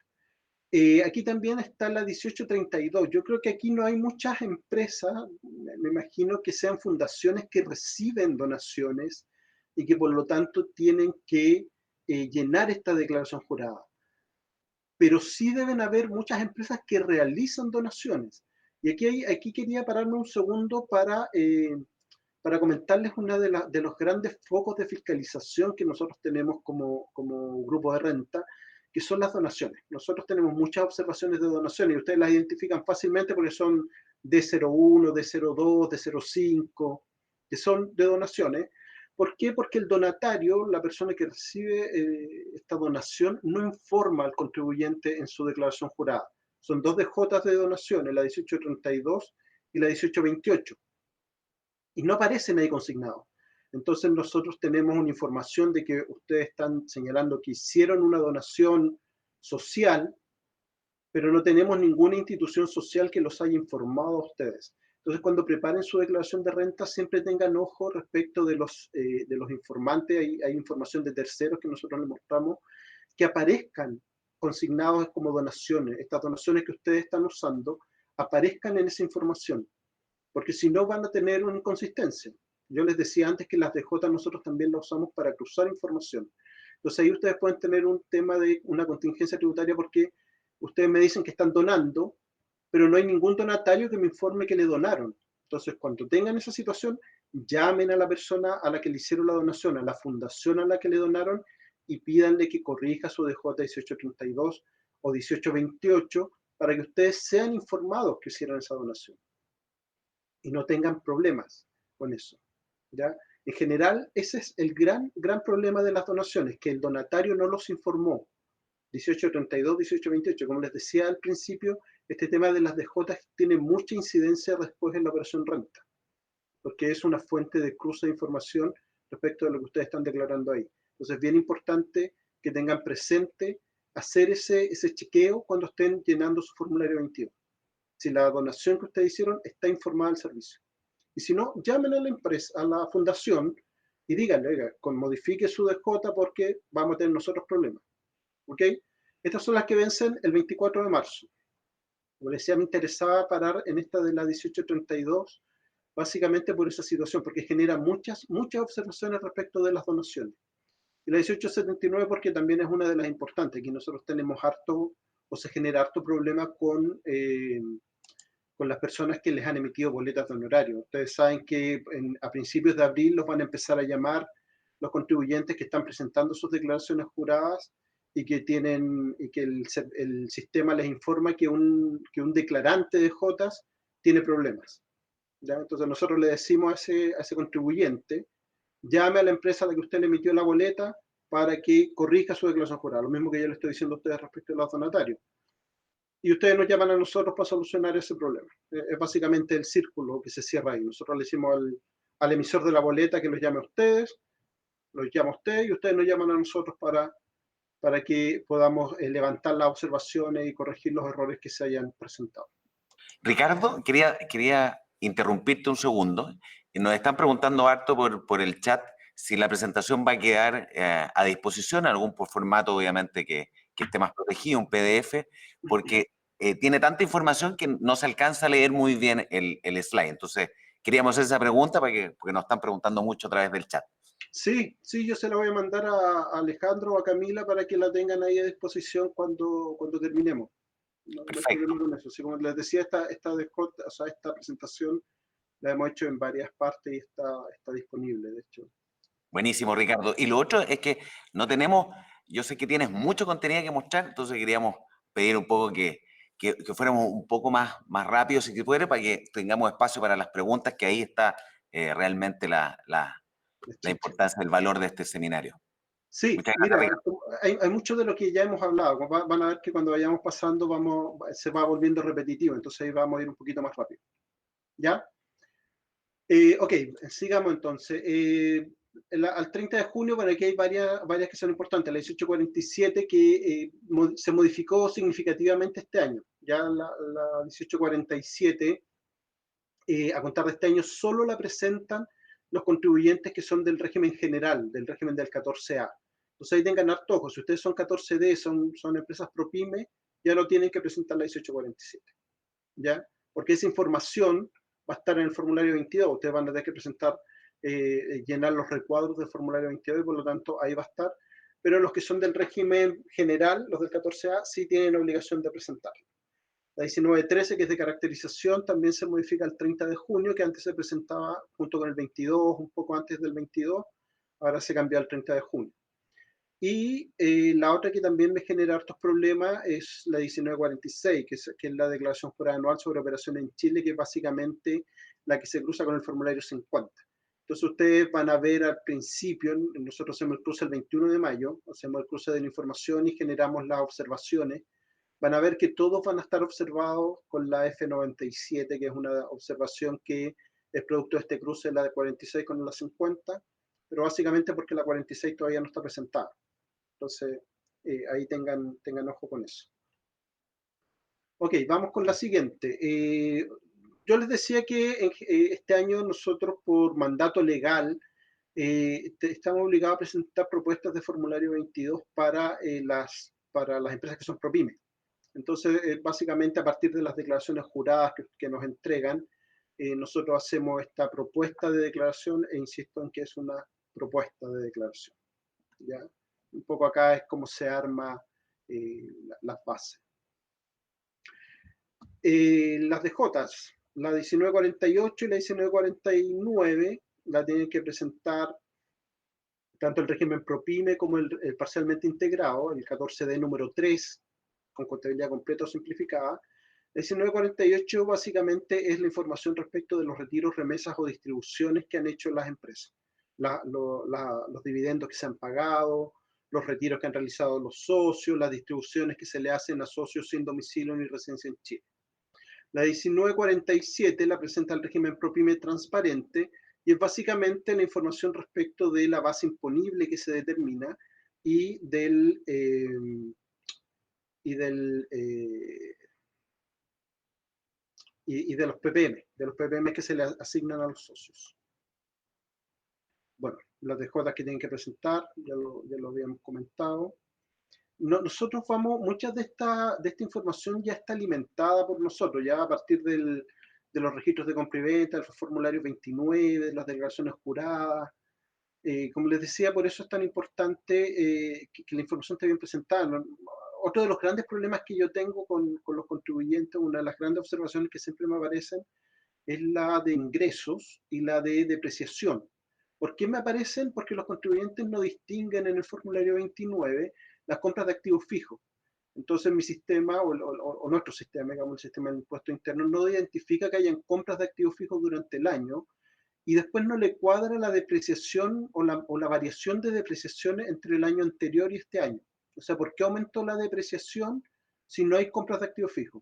Aquí también está la 1832. Yo creo que aquí no hay muchas empresas, me imagino que sean fundaciones que reciben donaciones y que por lo tanto tienen que llenar esta declaración jurada. Pero sí deben haber muchas empresas que realizan donaciones. Y aquí quería pararme un segundo para comentarles uno de los grandes focos de fiscalización que nosotros tenemos como grupo de renta, que son las donaciones. Nosotros tenemos muchas observaciones de donaciones y ustedes las identifican fácilmente porque son D01, D02, D05, que son de donaciones. ¿Por qué? Porque el donatario, la persona que recibe esta donación, no informa al contribuyente en su declaración jurada. Son dos DJs de donaciones, la 1832 y la 1828. Y no aparecen ahí consignados. Entonces nosotros tenemos una información de que ustedes están señalando que hicieron una donación social, pero no tenemos ninguna institución social que los haya informado a ustedes. Entonces cuando preparen su declaración de renta siempre tengan ojo respecto de los informantes, hay información de terceros que nosotros les mostramos, que aparezcan consignados como donaciones, estas donaciones que ustedes están usando, aparezcan en esa información, porque si no van a tener una inconsistencia. Yo les decía antes que las DJ nosotros también las usamos para cruzar información. Entonces ahí ustedes pueden tener un tema de una contingencia tributaria porque ustedes me dicen que están donando, pero no hay ningún donatario que me informe que le donaron. Entonces, cuando tengan esa situación, llamen a la persona a la que le hicieron la donación, a la fundación a la que le donaron, y pídanle que corrija su DJ 1832 o 1828 para que ustedes sean informados que hicieron esa donación y no tengan problemas con eso, ¿ya? En general, ese es el gran problema de las donaciones, que el donatario no los informó. 1832, 1828, como les decía al principio, este tema de las DJ tiene mucha incidencia después en la operación renta, porque es una fuente de cruce de información respecto de lo que ustedes están declarando ahí. Entonces es bien importante que tengan presente hacer ese chequeo cuando estén llenando su formulario 22. Si la donación que ustedes hicieron está informada al servicio. Y si no, llamen a la empresa, a la fundación, y díganle, oiga, modifique su DJ porque vamos a tener nosotros problemas. ¿Ok? Estas son las que vencen el 24 de marzo. Como les decía, me interesaba parar en esta de la 1832, básicamente por esa situación, porque genera muchas observaciones respecto de las donaciones. Y la 1879 porque también es una de las importantes, aquí nosotros tenemos harto, o se genera harto problema con las personas que les han emitido boletas de honorario. Ustedes saben que a principios de abril los van a empezar a llamar los contribuyentes que están presentando sus declaraciones juradas y que el sistema les informa que un declarante de Jotas tiene problemas, ¿ya? Entonces nosotros le decimos a ese contribuyente, llame a la empresa a la que usted le emitió la boleta para que corrija su declaración jurada, lo mismo que yo le estoy diciendo a ustedes respecto a los donatarios. Y ustedes nos llaman a nosotros para solucionar ese problema. Es básicamente el círculo que se cierra ahí. Nosotros le decimos al emisor de la boleta que los llame a ustedes, los llama a ustedes y ustedes nos llaman a nosotros para que podamos levantar las observaciones y corregir los errores que se hayan presentado. Ricardo, quería interrumpirte un segundo. Nos están preguntando harto por el chat si la presentación va a quedar a disposición, algún formato obviamente que esté más protegido, un PDF, porque tiene tanta información que no se alcanza a leer muy bien el slide. Entonces, queríamos hacer esa pregunta porque nos están preguntando mucho a través del chat. Sí, yo se la voy a mandar a Alejandro o a Camila para que la tengan ahí a disposición cuando terminemos. No hay problema con eso. Así como les decía, esta presentación la hemos hecho en varias partes y está disponible, de hecho. Buenísimo, Ricardo. Y lo otro es que no tenemos, yo sé que tienes mucho contenido que mostrar, entonces queríamos pedir un poco que fuéramos un poco más rápidos, si se puede, para que tengamos espacio para las preguntas, que ahí está realmente la importancia del valor de este seminario. Sí, muchas gracias, mira, Ricardo. hay mucho de lo que ya hemos hablado. Van a ver que cuando vayamos pasando se va volviendo repetitivo, entonces ahí vamos a ir un poquito más rápido. ¿Ya? Ok, sigamos entonces. Al 30 de junio, bueno, aquí hay varias que son importantes. La 1847 que se modificó significativamente este año. Ya la 1847, a contar de este año, solo la presentan los contribuyentes que son del régimen general, del régimen del 14A. Entonces ahí tengan harto ojo. Si ustedes son 14D, son empresas ProPyme, ya no tienen que presentar la 1847. ¿Ya? Porque esa información va a estar en el formulario 22. Ustedes van a tener que presentar, llenar los recuadros del formulario 22 y por lo tanto ahí va a estar. Pero los que son del régimen general, los del 14A, sí tienen la obligación de presentarlo. La 1913, que es de caracterización, también se modifica el 30 de junio, que antes se presentaba junto con el 22, un poco antes del 22, ahora se cambió al 30 de junio. Y la otra que también me genera hartos problemas es la 1946, que es la declaración jurada anual sobre operaciones en Chile, que es básicamente la que se cruza con el formulario 50. Entonces ustedes van a ver al principio, nosotros hacemos el cruce el 21 de mayo, hacemos el cruce de la información y generamos las observaciones. Van a ver que todos van a estar observados con la F97, que es una observación que es producto de este cruce, la de 46 con la 50, pero básicamente porque la 46 todavía no está presentada. Entonces, ahí tengan ojo con eso. Ok, vamos con la siguiente. Yo les decía que este año nosotros, por mandato legal, estamos obligados a presentar propuestas de formulario 22 para las empresas que son ProPyme. Entonces, básicamente, a partir de las declaraciones juradas que nos entregan, nosotros hacemos esta propuesta de declaración e insisto en que es una propuesta de declaración. ¿Ya? Un poco acá es cómo se arma las bases. Las DJs, la 1948 y la 1949, la tienen que presentar tanto el régimen PROPYME como el parcialmente integrado, el 14D número 3, con contabilidad completa o simplificada. El 1948 básicamente es la información respecto de los retiros, remesas o distribuciones que han hecho las empresas, los dividendos que se han pagado, los retiros que han realizado los socios, las distribuciones que se le hacen a socios sin domicilio ni residencia en Chile. La 1947 la presenta el régimen PROPYME transparente y es básicamente la información respecto de la base imponible que se determina y de los PPM que se le asignan a los socios. Bueno, las DJs que tienen que presentar, ya lo habíamos comentado. Nosotros muchas de esta información ya está alimentada por nosotros, ya a partir de los registros de compra y venta, del formulario 29, de las declaraciones juradas. Como les decía, por eso es tan importante que la información esté bien presentada. Otro de los grandes problemas que yo tengo con los contribuyentes, una de las grandes observaciones que siempre me aparecen, es la de ingresos y la de depreciación. ¿Por qué me aparecen? Porque los contribuyentes no distinguen en el formulario 29 las compras de activos fijos. Entonces mi sistema o nuestro sistema, digamos el sistema del impuesto interno, no identifica que hayan compras de activos fijos durante el año y después no le cuadra la depreciación o la variación de depreciaciones entre el año anterior y este año. O sea, ¿por qué aumentó la depreciación si no hay compras de activos fijos?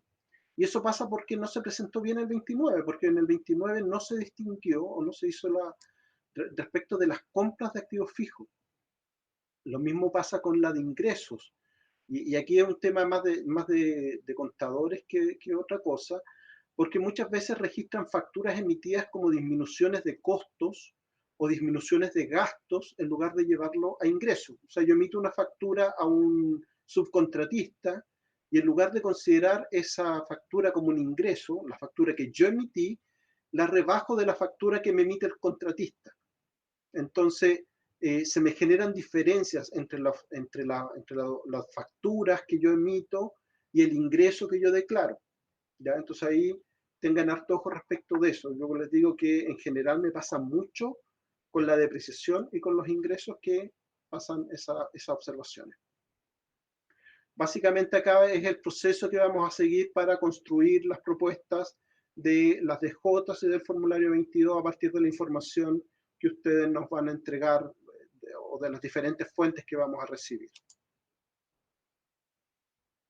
Y eso pasa porque no se presentó bien el 29, porque en el 29 no se distinguió o no se hizo respecto de las compras de activos fijos. Lo mismo pasa con la de ingresos. Y aquí es un tema más de contadores que otra cosa, porque muchas veces registran facturas emitidas como disminuciones de costos o disminuciones de gastos en lugar de llevarlo a ingresos. O sea, yo emito una factura a un subcontratista y en lugar de considerar esa factura como un ingreso, la factura que yo emití, la rebajo de la factura que me emite el contratista. Entonces, se me generan diferencias entre las facturas que yo emito y el ingreso que yo declaro. ¿Ya? Entonces ahí tengan harto ojo respecto de eso. Yo les digo que en general me pasa mucho con la depreciación y con los ingresos que pasan esas observaciones. Básicamente acá es el proceso que vamos a seguir para construir las propuestas de las DJs y del formulario 22 a partir de la información que ustedes nos van a entregar o de las diferentes fuentes que vamos a recibir.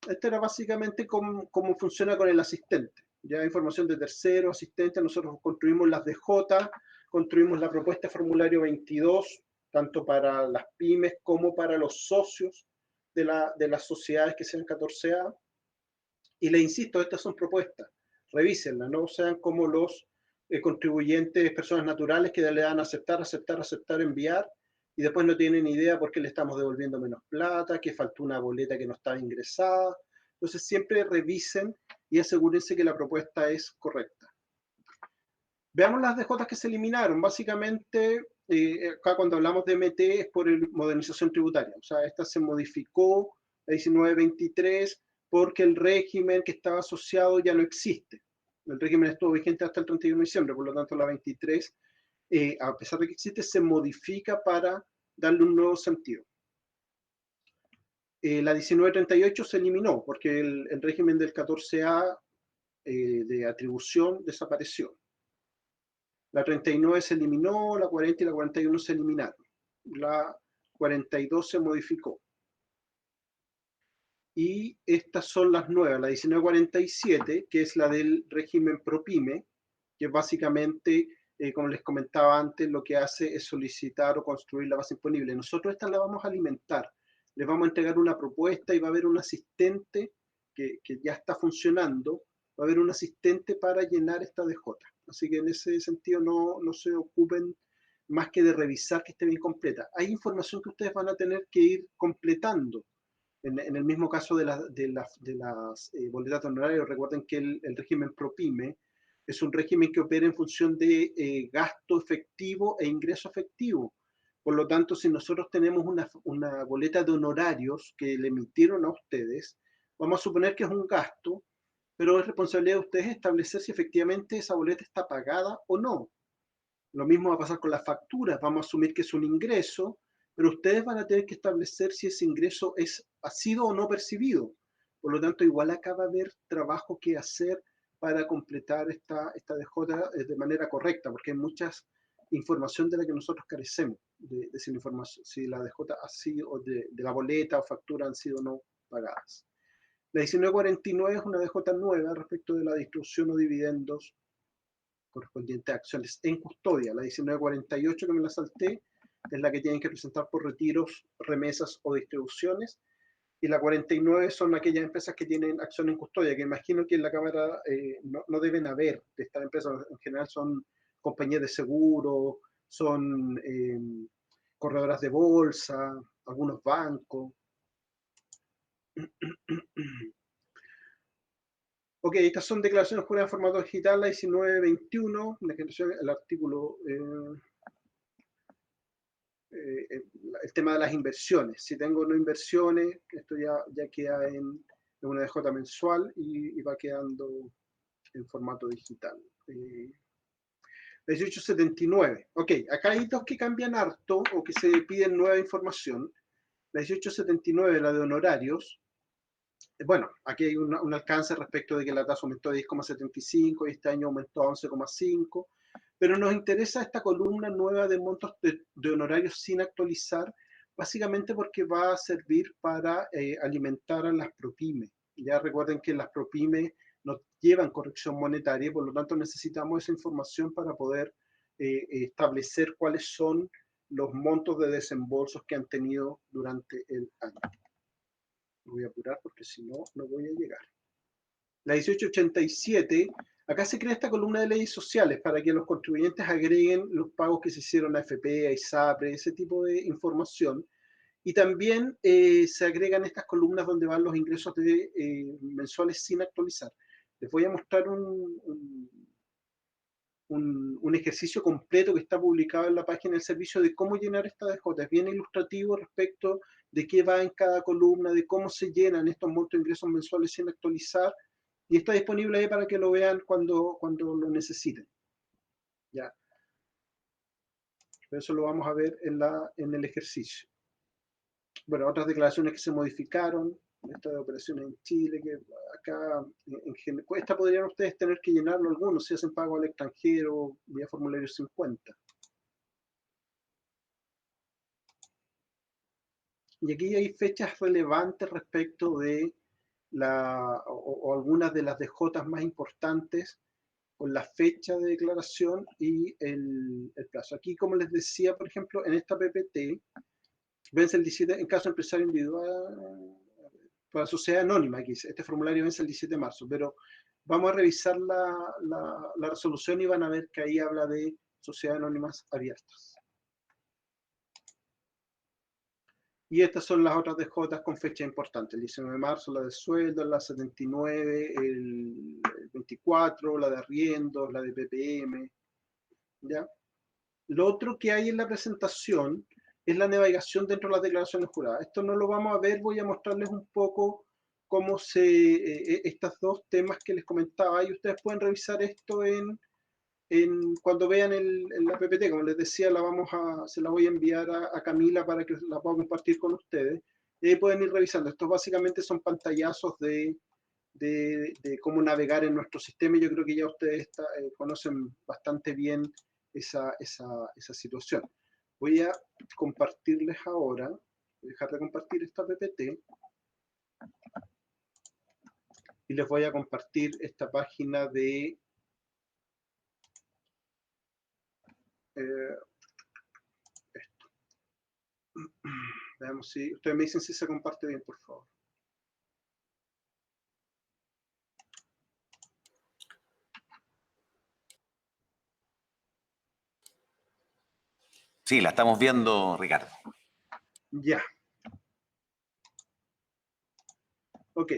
Esta era básicamente cómo funciona con el asistente. Ya información de tercero, asistente, nosotros construimos las DJ, construimos la propuesta de formulario 22, tanto para las pymes como para los socios de las sociedades que sean 14A. Y les insisto, estas son propuestas, revísenlas, no sean como los contribuyentes, personas naturales que le dan a aceptar, enviar, y después no tienen idea por qué le estamos devolviendo menos plata, que faltó una boleta que no estaba ingresada. Entonces siempre revisen y asegúrense que la propuesta es correcta. Veamos las DJs que se eliminaron. Básicamente, acá cuando hablamos de MT es por modernización tributaria. O sea, esta se modificó, la 1923, porque el régimen que estaba asociado ya no existe. El régimen estuvo vigente hasta el 31 de diciembre, por lo tanto la 23, a pesar de que existe, se modifica para darle un nuevo sentido. La 1938 se eliminó porque el régimen del 14A de atribución desapareció. La 39 se eliminó, la 40 y la 41 se eliminaron. La 42 se modificó. Y estas son las nuevas, la 1947, que es la del régimen PROPYME, que básicamente, como les comentaba antes, lo que hace es solicitar o construir la base imponible. Nosotros esta la vamos a alimentar. Les vamos a entregar una propuesta y va a haber un asistente que ya está funcionando, va a haber un asistente para llenar esta DJ. Así que en ese sentido no se ocupen más que de revisar que esté bien completa. Hay información que ustedes van a tener que ir completando. En el mismo caso de las boletas honorarias, recuerden que el régimen PROPYME es un régimen que opera en función de gasto efectivo e ingreso efectivo. Por lo tanto, si nosotros tenemos una boleta de honorarios que le emitieron a ustedes, vamos a suponer que es un gasto, pero es responsabilidad de ustedes establecer si efectivamente esa boleta está pagada o no. Lo mismo va a pasar con las facturas. Vamos a asumir que es un ingreso, pero ustedes van a tener que establecer si ese ingreso ha sido o no percibido. Por lo tanto, igual acá va a haber trabajo que hacer para completar esta DJ de manera correcta, porque hay muchas información de la que nosotros carecemos, de si, la información, si la DJ ha sido, de la boleta o factura han sido o no pagadas. La 1949 es una DJ nueva respecto de la distribución o dividendos correspondiente a acciones en custodia. La 1948, que me la salté, es la que tienen que presentar por retiros, remesas o distribuciones. Y la 49 son aquellas empresas que tienen acción en custodia, que imagino que en la Cámara no deben haber de estas empresas. En general son compañías de seguro, son corredoras de bolsa, algunos bancos. Ok, estas son declaraciones juradas en formato digital, la 1921, el artículo, el tema de las inversiones. Si tengo no inversiones, esto ya queda en una DJ mensual y va quedando en formato digital. 1879. Ok, acá hay dos que cambian harto o que se piden nueva información. La 1879, la de honorarios. Bueno, aquí hay un alcance respecto de que la tasa aumentó de 10,75 y este año aumentó a 11,5, pero nos interesa esta columna nueva de montos de honorarios sin actualizar, básicamente porque va a servir para alimentar a las ProPymes. Ya recuerden que las ProPymes no llevan corrección monetaria, por lo tanto necesitamos esa información para poder establecer cuáles son los montos de desembolsos que han tenido durante el año. Me voy a apurar porque si no, no voy a llegar. La 1887, acá se crea esta columna de leyes sociales para que los contribuyentes agreguen los pagos que se hicieron a AFP, a ISAPRE, ese tipo de información. Y también se agregan estas columnas donde van los ingresos mensuales sin actualizar. Les voy a mostrar un ejercicio completo que está publicado en la página del servicio de cómo llenar esta DJ. Es bien ilustrativo respecto de qué va en cada columna, de cómo se llenan estos montos de ingresos mensuales sin actualizar, y está disponible ahí para que lo vean cuando lo necesiten. ¿Ya? Pero eso lo vamos a ver en el ejercicio. Bueno, otras declaraciones que se modificaron, esta de operaciones en Chile, que acá, esta podrían ustedes tener que llenarlo algunos si hacen pago al extranjero vía formulario 50. Y aquí hay fechas relevantes respecto de o algunas de las DJs más importantes con la fecha de declaración y el plazo. Aquí, como les decía, por ejemplo, en esta PPT, vence el 17, en caso de empresario individual, para sociedad anónima, aquí este formulario vence el 17 de marzo, pero vamos a revisar la resolución y van a ver que ahí habla de sociedades anónimas abiertas. Y estas son las otras DJs con fecha importante, el 19 de marzo, la de sueldo, la 79, el 24, la de arriendos, la de PPM, ¿ya? Lo otro que hay en la presentación es la navegación dentro de las declaraciones juradas. Esto no lo vamos a ver, voy a mostrarles un poco cómo estos dos temas que les comentaba, y ustedes pueden revisar esto cuando vean la PPT. Como les decía, se la voy a enviar a Camila para que la pueda compartir con ustedes. Y ahí pueden ir revisando. Estos básicamente son pantallazos de cómo navegar en nuestro sistema, y yo creo que ya ustedes conocen bastante bien esa situación. Voy a compartirles ahora, voy a dejar de compartir esta PPT, y les voy a compartir esta página de esto. Veamos si ustedes me dicen si se comparte bien, por favor. Sí, la estamos viendo, Ricardo. Ya. Ok.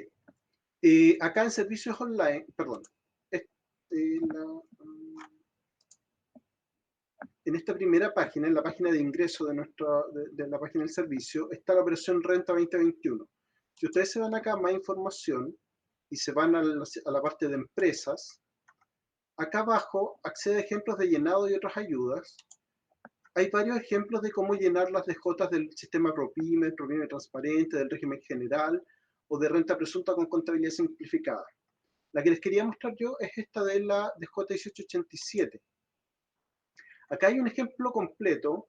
Acá en servicios online, perdón, en esta primera página, en la página de ingreso de la página del servicio, está la operación Renta 2021. Si ustedes se van acá a más información y se van a la parte de empresas, acá abajo accede a ejemplos de llenado y otras ayudas. Hay varios ejemplos de cómo llenar las DJs del sistema ProPyme, ProPyme transparente, del régimen general o de renta presunta con contabilidad simplificada. La que les quería mostrar yo es esta de la DJ 1887. Acá hay un ejemplo completo,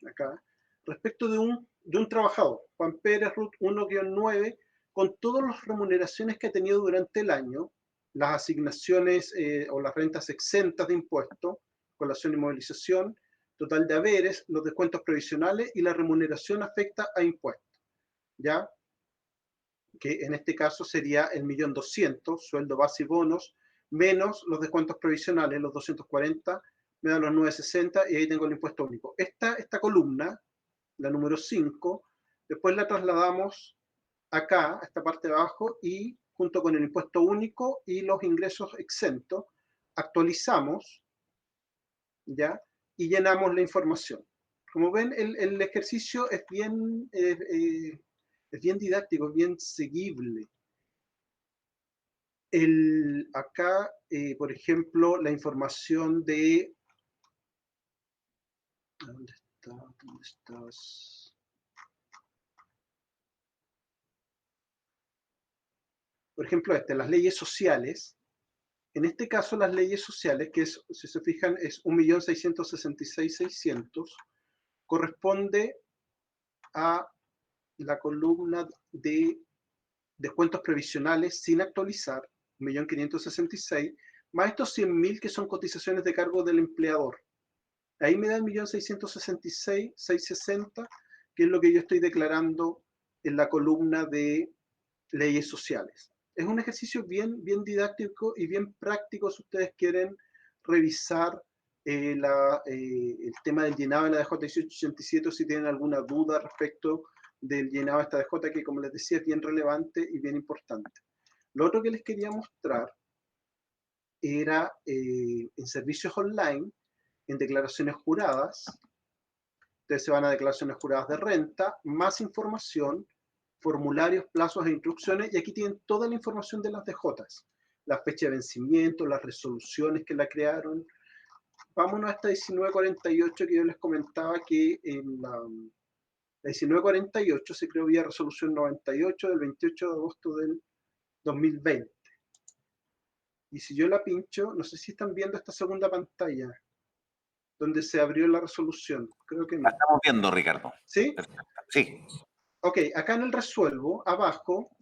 acá, respecto de un trabajador, Juan Pérez, RUT 1-9, con todas las remuneraciones que ha tenido durante el año, las asignaciones o las rentas exentas de impuestos, colación y movilización, total de haberes, los descuentos provisionales y la remuneración afecta a impuestos, ¿ya? Que en este caso sería el 1.200.000, sueldo base y bonos, menos los descuentos provisionales, los 240, me da los 960 y ahí tengo el impuesto único. Esta columna, la número 5, después la trasladamos acá, a esta parte de abajo, y junto con el impuesto único y los ingresos exentos, actualizamos, ¿ya? Y llenamos la información. Como ven, el ejercicio es bien didáctico, es bien seguible. Acá, por ejemplo, la información de... ¿Dónde está? ¿Dónde estás? Por ejemplo, las leyes sociales. En este caso, las leyes sociales, que es, si se fijan, es 1.666.600, corresponde a la columna de descuentos previsionales sin actualizar, 1.566.000, más estos 100.000 que son cotizaciones de cargo del empleador. Ahí me da el 1.666.660, que es lo que yo estoy declarando en la columna de leyes sociales. Es un ejercicio bien didáctico y bien práctico si ustedes quieren revisar el tema del llenado de la DJ 1887, si tienen alguna duda respecto del llenado de esta DJ, que como les decía es bien relevante y bien importante. Lo otro que les quería mostrar era en servicios online, en declaraciones juradas. Ustedes se van a declaraciones juradas de renta, más información, formularios, plazos e instrucciones, y aquí tienen toda la información de las DJs, la fecha de vencimiento, las resoluciones que la crearon. Vámonos a esta 1948 que yo les comentaba, que en la 1948 se creó vía resolución 98 del 28 de agosto del 2020. Y si yo la pincho, no sé si están viendo esta segunda pantalla, donde se abrió la resolución. Creo que no. La estamos viendo, Ricardo. ¿Sí? Perfecto. Sí. Ok, acá en el resuelvo, abajo,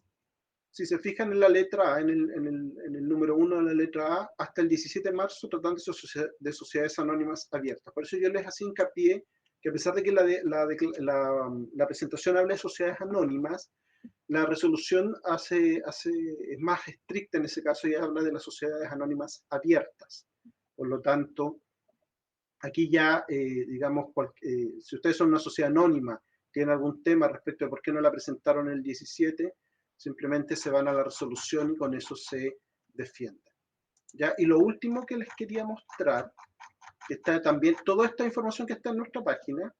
si se fijan en la letra A, en el número 1 de la letra A, hasta el 17 de marzo tratando de sociedades anónimas abiertas. Por eso yo les hacía hincapié que a pesar de que la presentación habla de sociedades anónimas, la resolución es más estricta en ese caso y habla de las sociedades anónimas abiertas. Por lo tanto, aquí ya, digamos, si ustedes son una sociedad anónima, tienen algún tema respecto de por qué no la presentaron el 17, simplemente se van a la resolución y con eso se defienden. ¿Ya? Y lo último que les quería mostrar, que está también, toda esta información que está en nuestra página.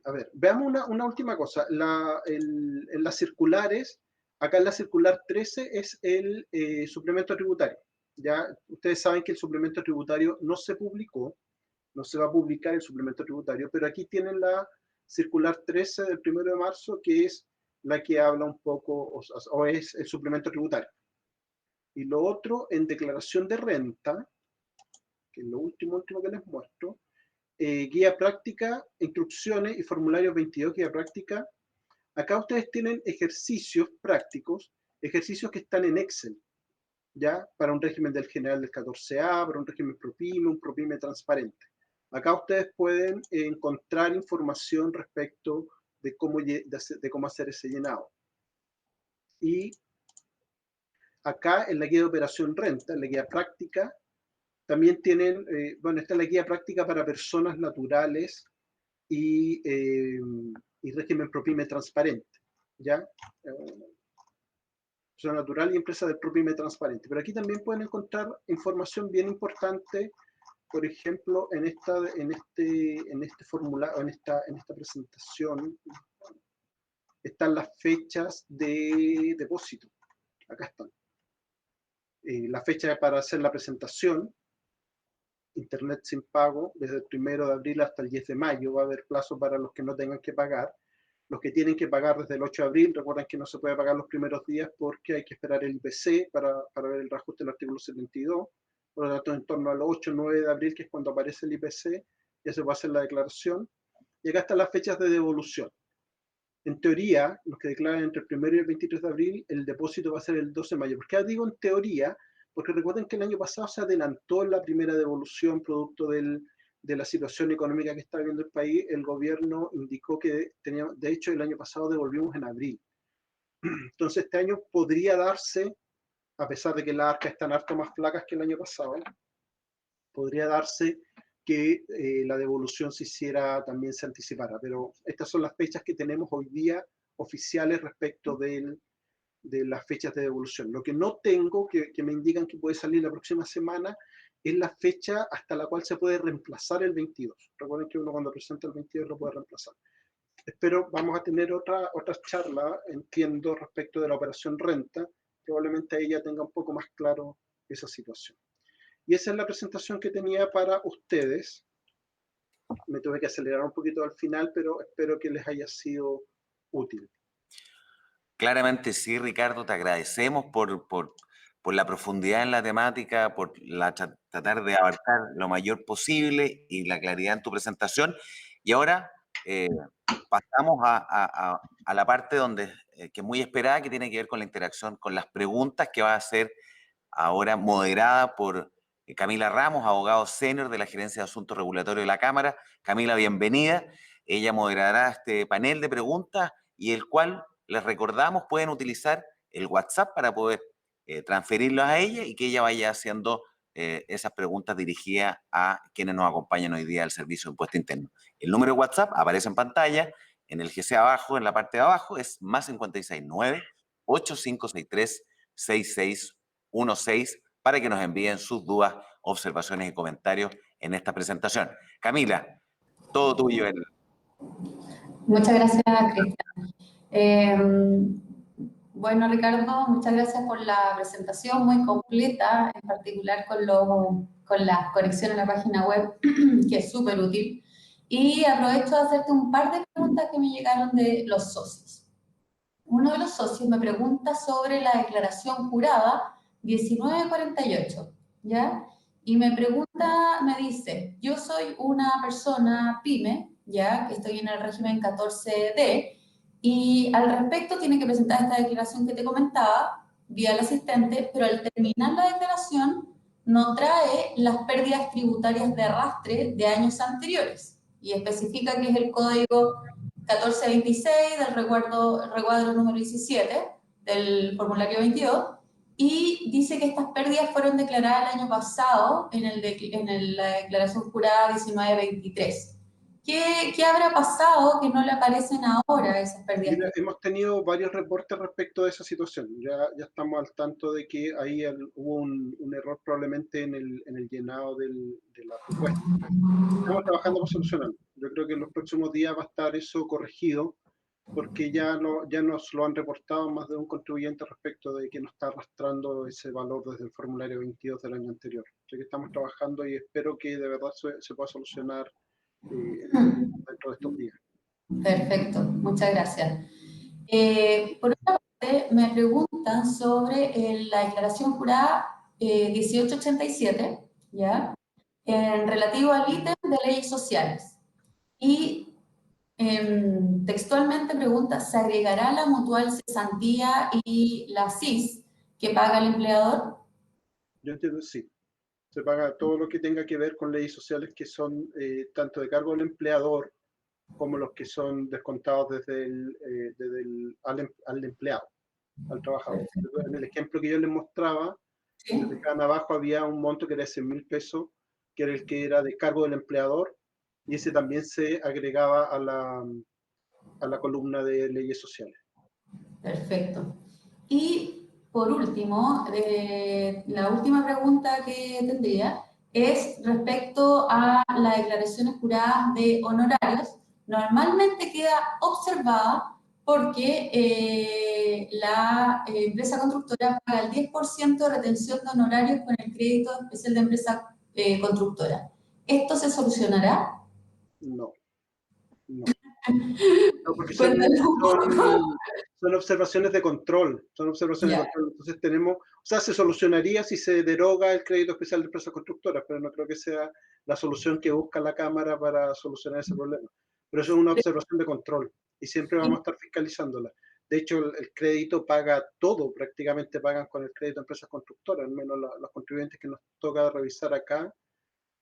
A ver, veamos una última cosa. En las circulares, acá en la circular 13 es el suplemento tributario. Ya ustedes saben que el suplemento tributario no se publicó, no se va a publicar el suplemento tributario, pero aquí tienen la circular 13 del 1 de marzo, que es la que habla un poco, o es el suplemento tributario. Y lo otro, en declaración de renta, que es lo último que les muestro, guía práctica, instrucciones y formulario 22, guía práctica. Acá ustedes tienen ejercicios prácticos, ejercicios que están en Excel, ¿ya? Para un régimen del general del 14A, para un régimen ProPyme, un ProPyme transparente. Acá ustedes pueden encontrar información respecto de cómo hacer ese llenado. Y acá en la guía de operación renta, en la guía práctica, también tienen, bueno, esta es la guía práctica para personas naturales y régimen ProPyme transparente, ¿ya? persona natural y empresa del propio IME transparente. Pero aquí también pueden encontrar información bien importante, por ejemplo, en este formulario, en esta presentación, están las fechas de depósito. Acá están. La fecha para hacer la presentación, Internet sin pago, desde el 1 de abril hasta el 10 de mayo, va a haber plazo para los que no tengan que pagar. Los que tienen que pagar desde el 8 de abril, recuerden que no se puede pagar los primeros días porque hay que esperar el IPC para ver el reajuste del artículo 72. Por lo tanto, en torno al 8 o 9 de abril, que es cuando aparece el IPC, ya se va a hacer la declaración. Y acá están las fechas de devolución. En teoría, los que declaran entre el 1 y el 23 de abril, el depósito va a ser el 12 de mayo. ¿Por qué digo en teoría? Porque recuerden que el año pasado se adelantó la primera devolución producto de la situación económica que está viviendo el país. El gobierno indicó que de hecho, el año pasado devolvimos en abril. Entonces, este año podría darse, a pesar de que las arcas están harto más flacas que el año pasado, podría darse que la devolución se hiciera, también se anticipara. Pero estas son las fechas que tenemos hoy día oficiales respecto de las fechas de devolución. Lo que no tengo, que me indican que puede salir la próxima semana, es la fecha hasta la cual se puede reemplazar el 22. Recuerden que uno cuando presenta el 22 lo puede reemplazar. Espero, vamos a tener otra charla, entiendo, respecto de la operación renta. Probablemente ella tenga un poco más claro esa situación. Y esa es la presentación que tenía para ustedes. Me tuve que acelerar un poquito al final, pero espero que les haya sido útil. Claramente sí, Ricardo, te agradecemos por la profundidad en la temática, por tratar de abarcar lo mayor posible y la claridad en tu presentación. Y ahora pasamos a la parte que es muy esperada, que tiene que ver con la interacción, con las preguntas que va a ser ahora moderada por Camila Ramos, abogado senior de la Gerencia de Asuntos Regulatorios de la Cámara. Camila, bienvenida. Ella moderará este panel de preguntas y el cual, les recordamos, pueden utilizar el WhatsApp para poder transferirlos a ella y que ella vaya haciendo esas preguntas dirigidas a quienes nos acompañan hoy día al Servicio de Impuesto Interno. El número de WhatsApp aparece en pantalla, en el GC abajo, en la parte de abajo, es +569 8563 6616 para que nos envíen sus dudas, observaciones y comentarios en esta presentación. Camila, todo tuyo. Muchas gracias, Cristian. Bueno, Ricardo, muchas gracias por la presentación muy completa, en particular con la conexión a la página web, que es súper útil. Y aprovecho de hacerte un par de preguntas que me llegaron de los socios. Uno de los socios me pregunta sobre la declaración jurada 1948, ¿ya? Y me dice, yo soy una persona pyme, ¿ya? Que estoy en el régimen 14D, y al respecto tiene que presentar esta declaración que te comentaba, vía el asistente, pero al terminar la declaración no trae las pérdidas tributarias de arrastre de años anteriores, y especifica que es el código 1426 del recuadro número 17 del formulario 22, y dice que estas pérdidas fueron declaradas el año pasado en la declaración jurada 1923. ¿Qué habrá pasado que no le aparecen ahora esas pérdidas? Mira, hemos tenido varios reportes respecto a esa situación. Ya estamos al tanto de que ahí hubo un error probablemente en el llenado de la propuesta. Estamos trabajando para solucionarlo. Yo creo que en los próximos días va a estar eso corregido, porque ya nos lo han reportado más de un contribuyente respecto de que no está arrastrando ese valor desde el formulario 22 del año anterior. Así que estamos trabajando y espero que de verdad se pueda solucionar dentro de estos días. Perfecto, muchas gracias. Por otra parte, me preguntan sobre la declaración jurada 1887, ¿ya? En relativo al ítem de leyes sociales. Y textualmente pregunta, ¿se agregará la mutual cesantía y la CIS que paga el empleador? Yo entiendo, sí. Se paga todo lo que tenga que ver con leyes sociales que son tanto de cargo del empleador como los que son descontados al empleado, al trabajador. En el ejemplo que yo les mostraba, ¿Sí? acá abajo había un monto que era de 100.000 pesos, que era el que era de cargo del empleador, y ese también se agregaba a la columna de leyes sociales. Perfecto. Y por último, la última pregunta que tendría es respecto a las declaraciones juradas de honorarios. Normalmente queda observada porque la empresa constructora paga el 10% de retención de honorarios con el crédito especial de empresa constructora. ¿Esto se solucionará? No, no. No, porque Cuéntanos un poco. son observaciones de control, son observaciones de control. Entonces tenemos, o sea, se solucionaría si se deroga el crédito especial de empresas constructoras, pero no creo que sea la solución que busca la Cámara para solucionar ese problema. Pero eso es una observación de control y siempre vamos a estar fiscalizándola. De hecho, el crédito paga todo, prácticamente pagan con el crédito de empresas constructoras, al menos los contribuyentes que nos toca revisar acá,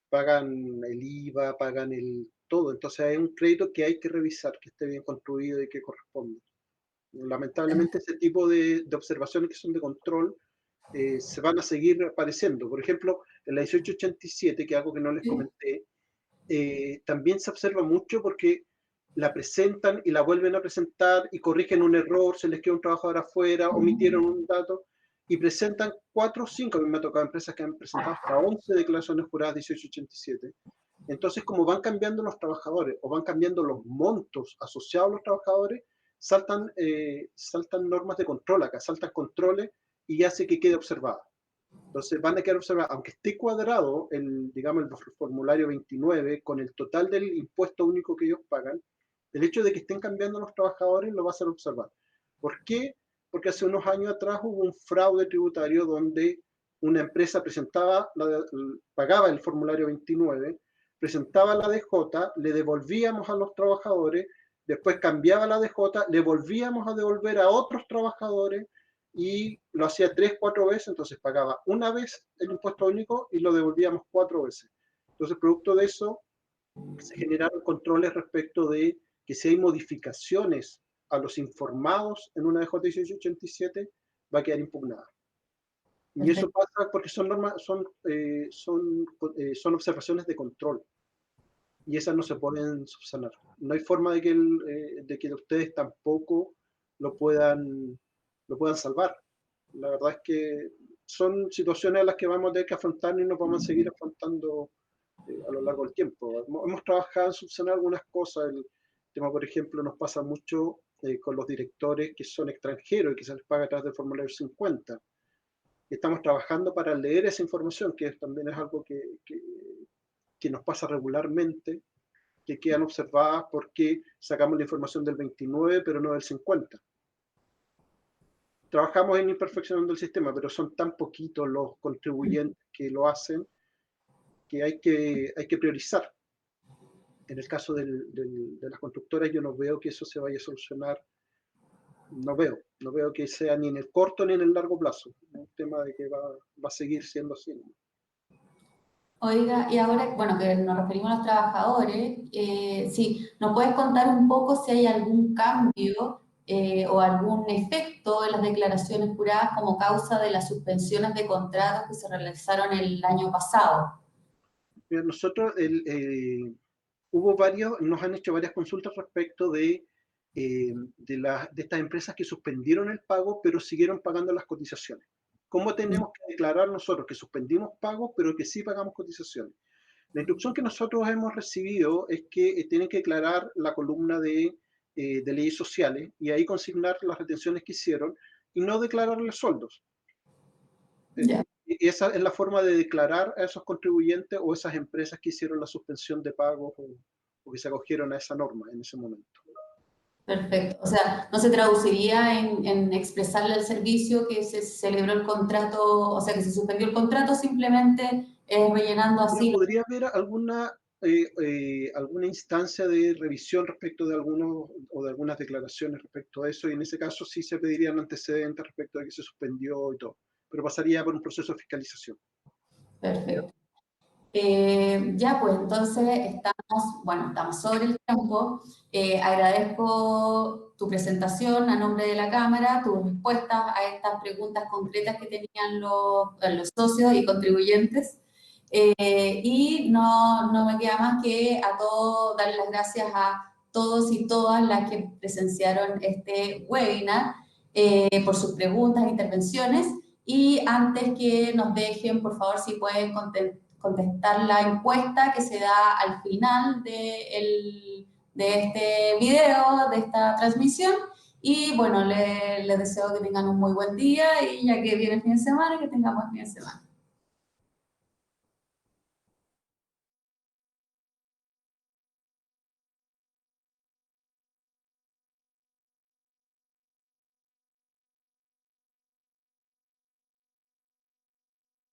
pagan el IVA, pagan el todo. Entonces hay un crédito que hay que revisar, que esté bien construido y que corresponda. Lamentablemente ese tipo de observaciones que son de control se van a seguir apareciendo. Por ejemplo, en la 1887, que es algo que no les comenté, también se observa mucho porque la presentan y la vuelven a presentar y corrigen un error, se les queda un trabajador afuera, omitieron un dato y presentan 4 o 5, a mí me ha tocado empresas que han presentado hasta 11 declaraciones juradas 1887. Entonces, como van cambiando los trabajadores o van cambiando los montos asociados a los trabajadores, saltan normas de control acá, saltan controles y hace que quede observada. Entonces van a quedar observadas, aunque esté cuadrado digamos, el formulario 29 con el total del impuesto único que ellos pagan, el hecho de que estén cambiando los trabajadores lo va a hacer observar. ¿Por qué? Porque hace unos años atrás hubo un fraude tributario donde una empresa pagaba el formulario 29, presentaba la DJ, le devolvíamos a los trabajadores, después cambiaba la DJ, le volvíamos a devolver a otros trabajadores y lo hacía 3, 4 veces, entonces pagaba una vez el impuesto único y lo devolvíamos 4 veces. Entonces, producto de eso, se generaron controles respecto de que si hay modificaciones a los informados en una DJ 1887, va a quedar impugnada. Y eso pasa porque son observaciones de control. Y esas no se pueden subsanar. No hay forma de que ustedes tampoco lo puedan salvar. La verdad es que son situaciones a las que vamos a tener que afrontar y nos vamos a seguir afrontando a lo largo del tiempo. Hemos trabajado en subsanar algunas cosas. El tema, por ejemplo, nos pasa mucho con los directores que son extranjeros y que se les paga a través del formulario 50. Estamos trabajando para leer esa información, que también es algo que nos pasa regularmente, que quedan observadas porque sacamos la información del 29 pero no del 50. Trabajamos en imperfeccionando el sistema, pero son tan poquitos los contribuyentes que lo hacen que hay que priorizar. En el caso de las constructoras yo no veo que eso se vaya a solucionar, no veo que sea ni en el corto ni en el largo plazo. Es un tema de que va a seguir siendo así, ¿no? Oiga, y ahora, bueno, que nos referimos a los trabajadores, sí, ¿nos puedes contar un poco si hay algún cambio o algún efecto en las declaraciones juradas como causa de las suspensiones de contratos que se realizaron el año pasado? Nosotros nos han hecho varias consultas respecto de estas empresas que suspendieron el pago pero siguieron pagando las cotizaciones. ¿Cómo tenemos que declarar nosotros que suspendimos pagos pero que sí pagamos cotizaciones? La instrucción que nosotros hemos recibido es que tienen que declarar la columna de leyes sociales y ahí consignar las retenciones que hicieron y no declararles sueldos. Y esa es la forma de declarar a esos contribuyentes o esas empresas que hicieron la suspensión de pagos o que se acogieron a esa norma en ese momento. Perfecto. O sea, ¿no se traduciría en expresarle al servicio que se celebró el contrato, o sea, que se suspendió el contrato, simplemente rellenando así? ¿Podría haber alguna instancia de revisión respecto de algunos o de algunas declaraciones respecto a eso? Y en ese caso sí se pedirían antecedentes respecto a que se suspendió y todo, pero pasaría por un proceso de fiscalización. Perfecto. Ya, pues entonces estamos sobre el tiempo. Agradezco tu presentación a nombre de la Cámara, tus respuestas a estas preguntas concretas que tenían los socios y contribuyentes. Y no me queda más que a todos darle las gracias a todos y todas las que presenciaron este webinar. por sus preguntas e intervenciones. Y antes que nos dejen, por favor, si pueden contestar la encuesta que se da al final de este video, de esta transmisión. Y bueno, les deseo que tengan un muy buen día y ya que viene el fin de semana, que tengamos buen fin de semana.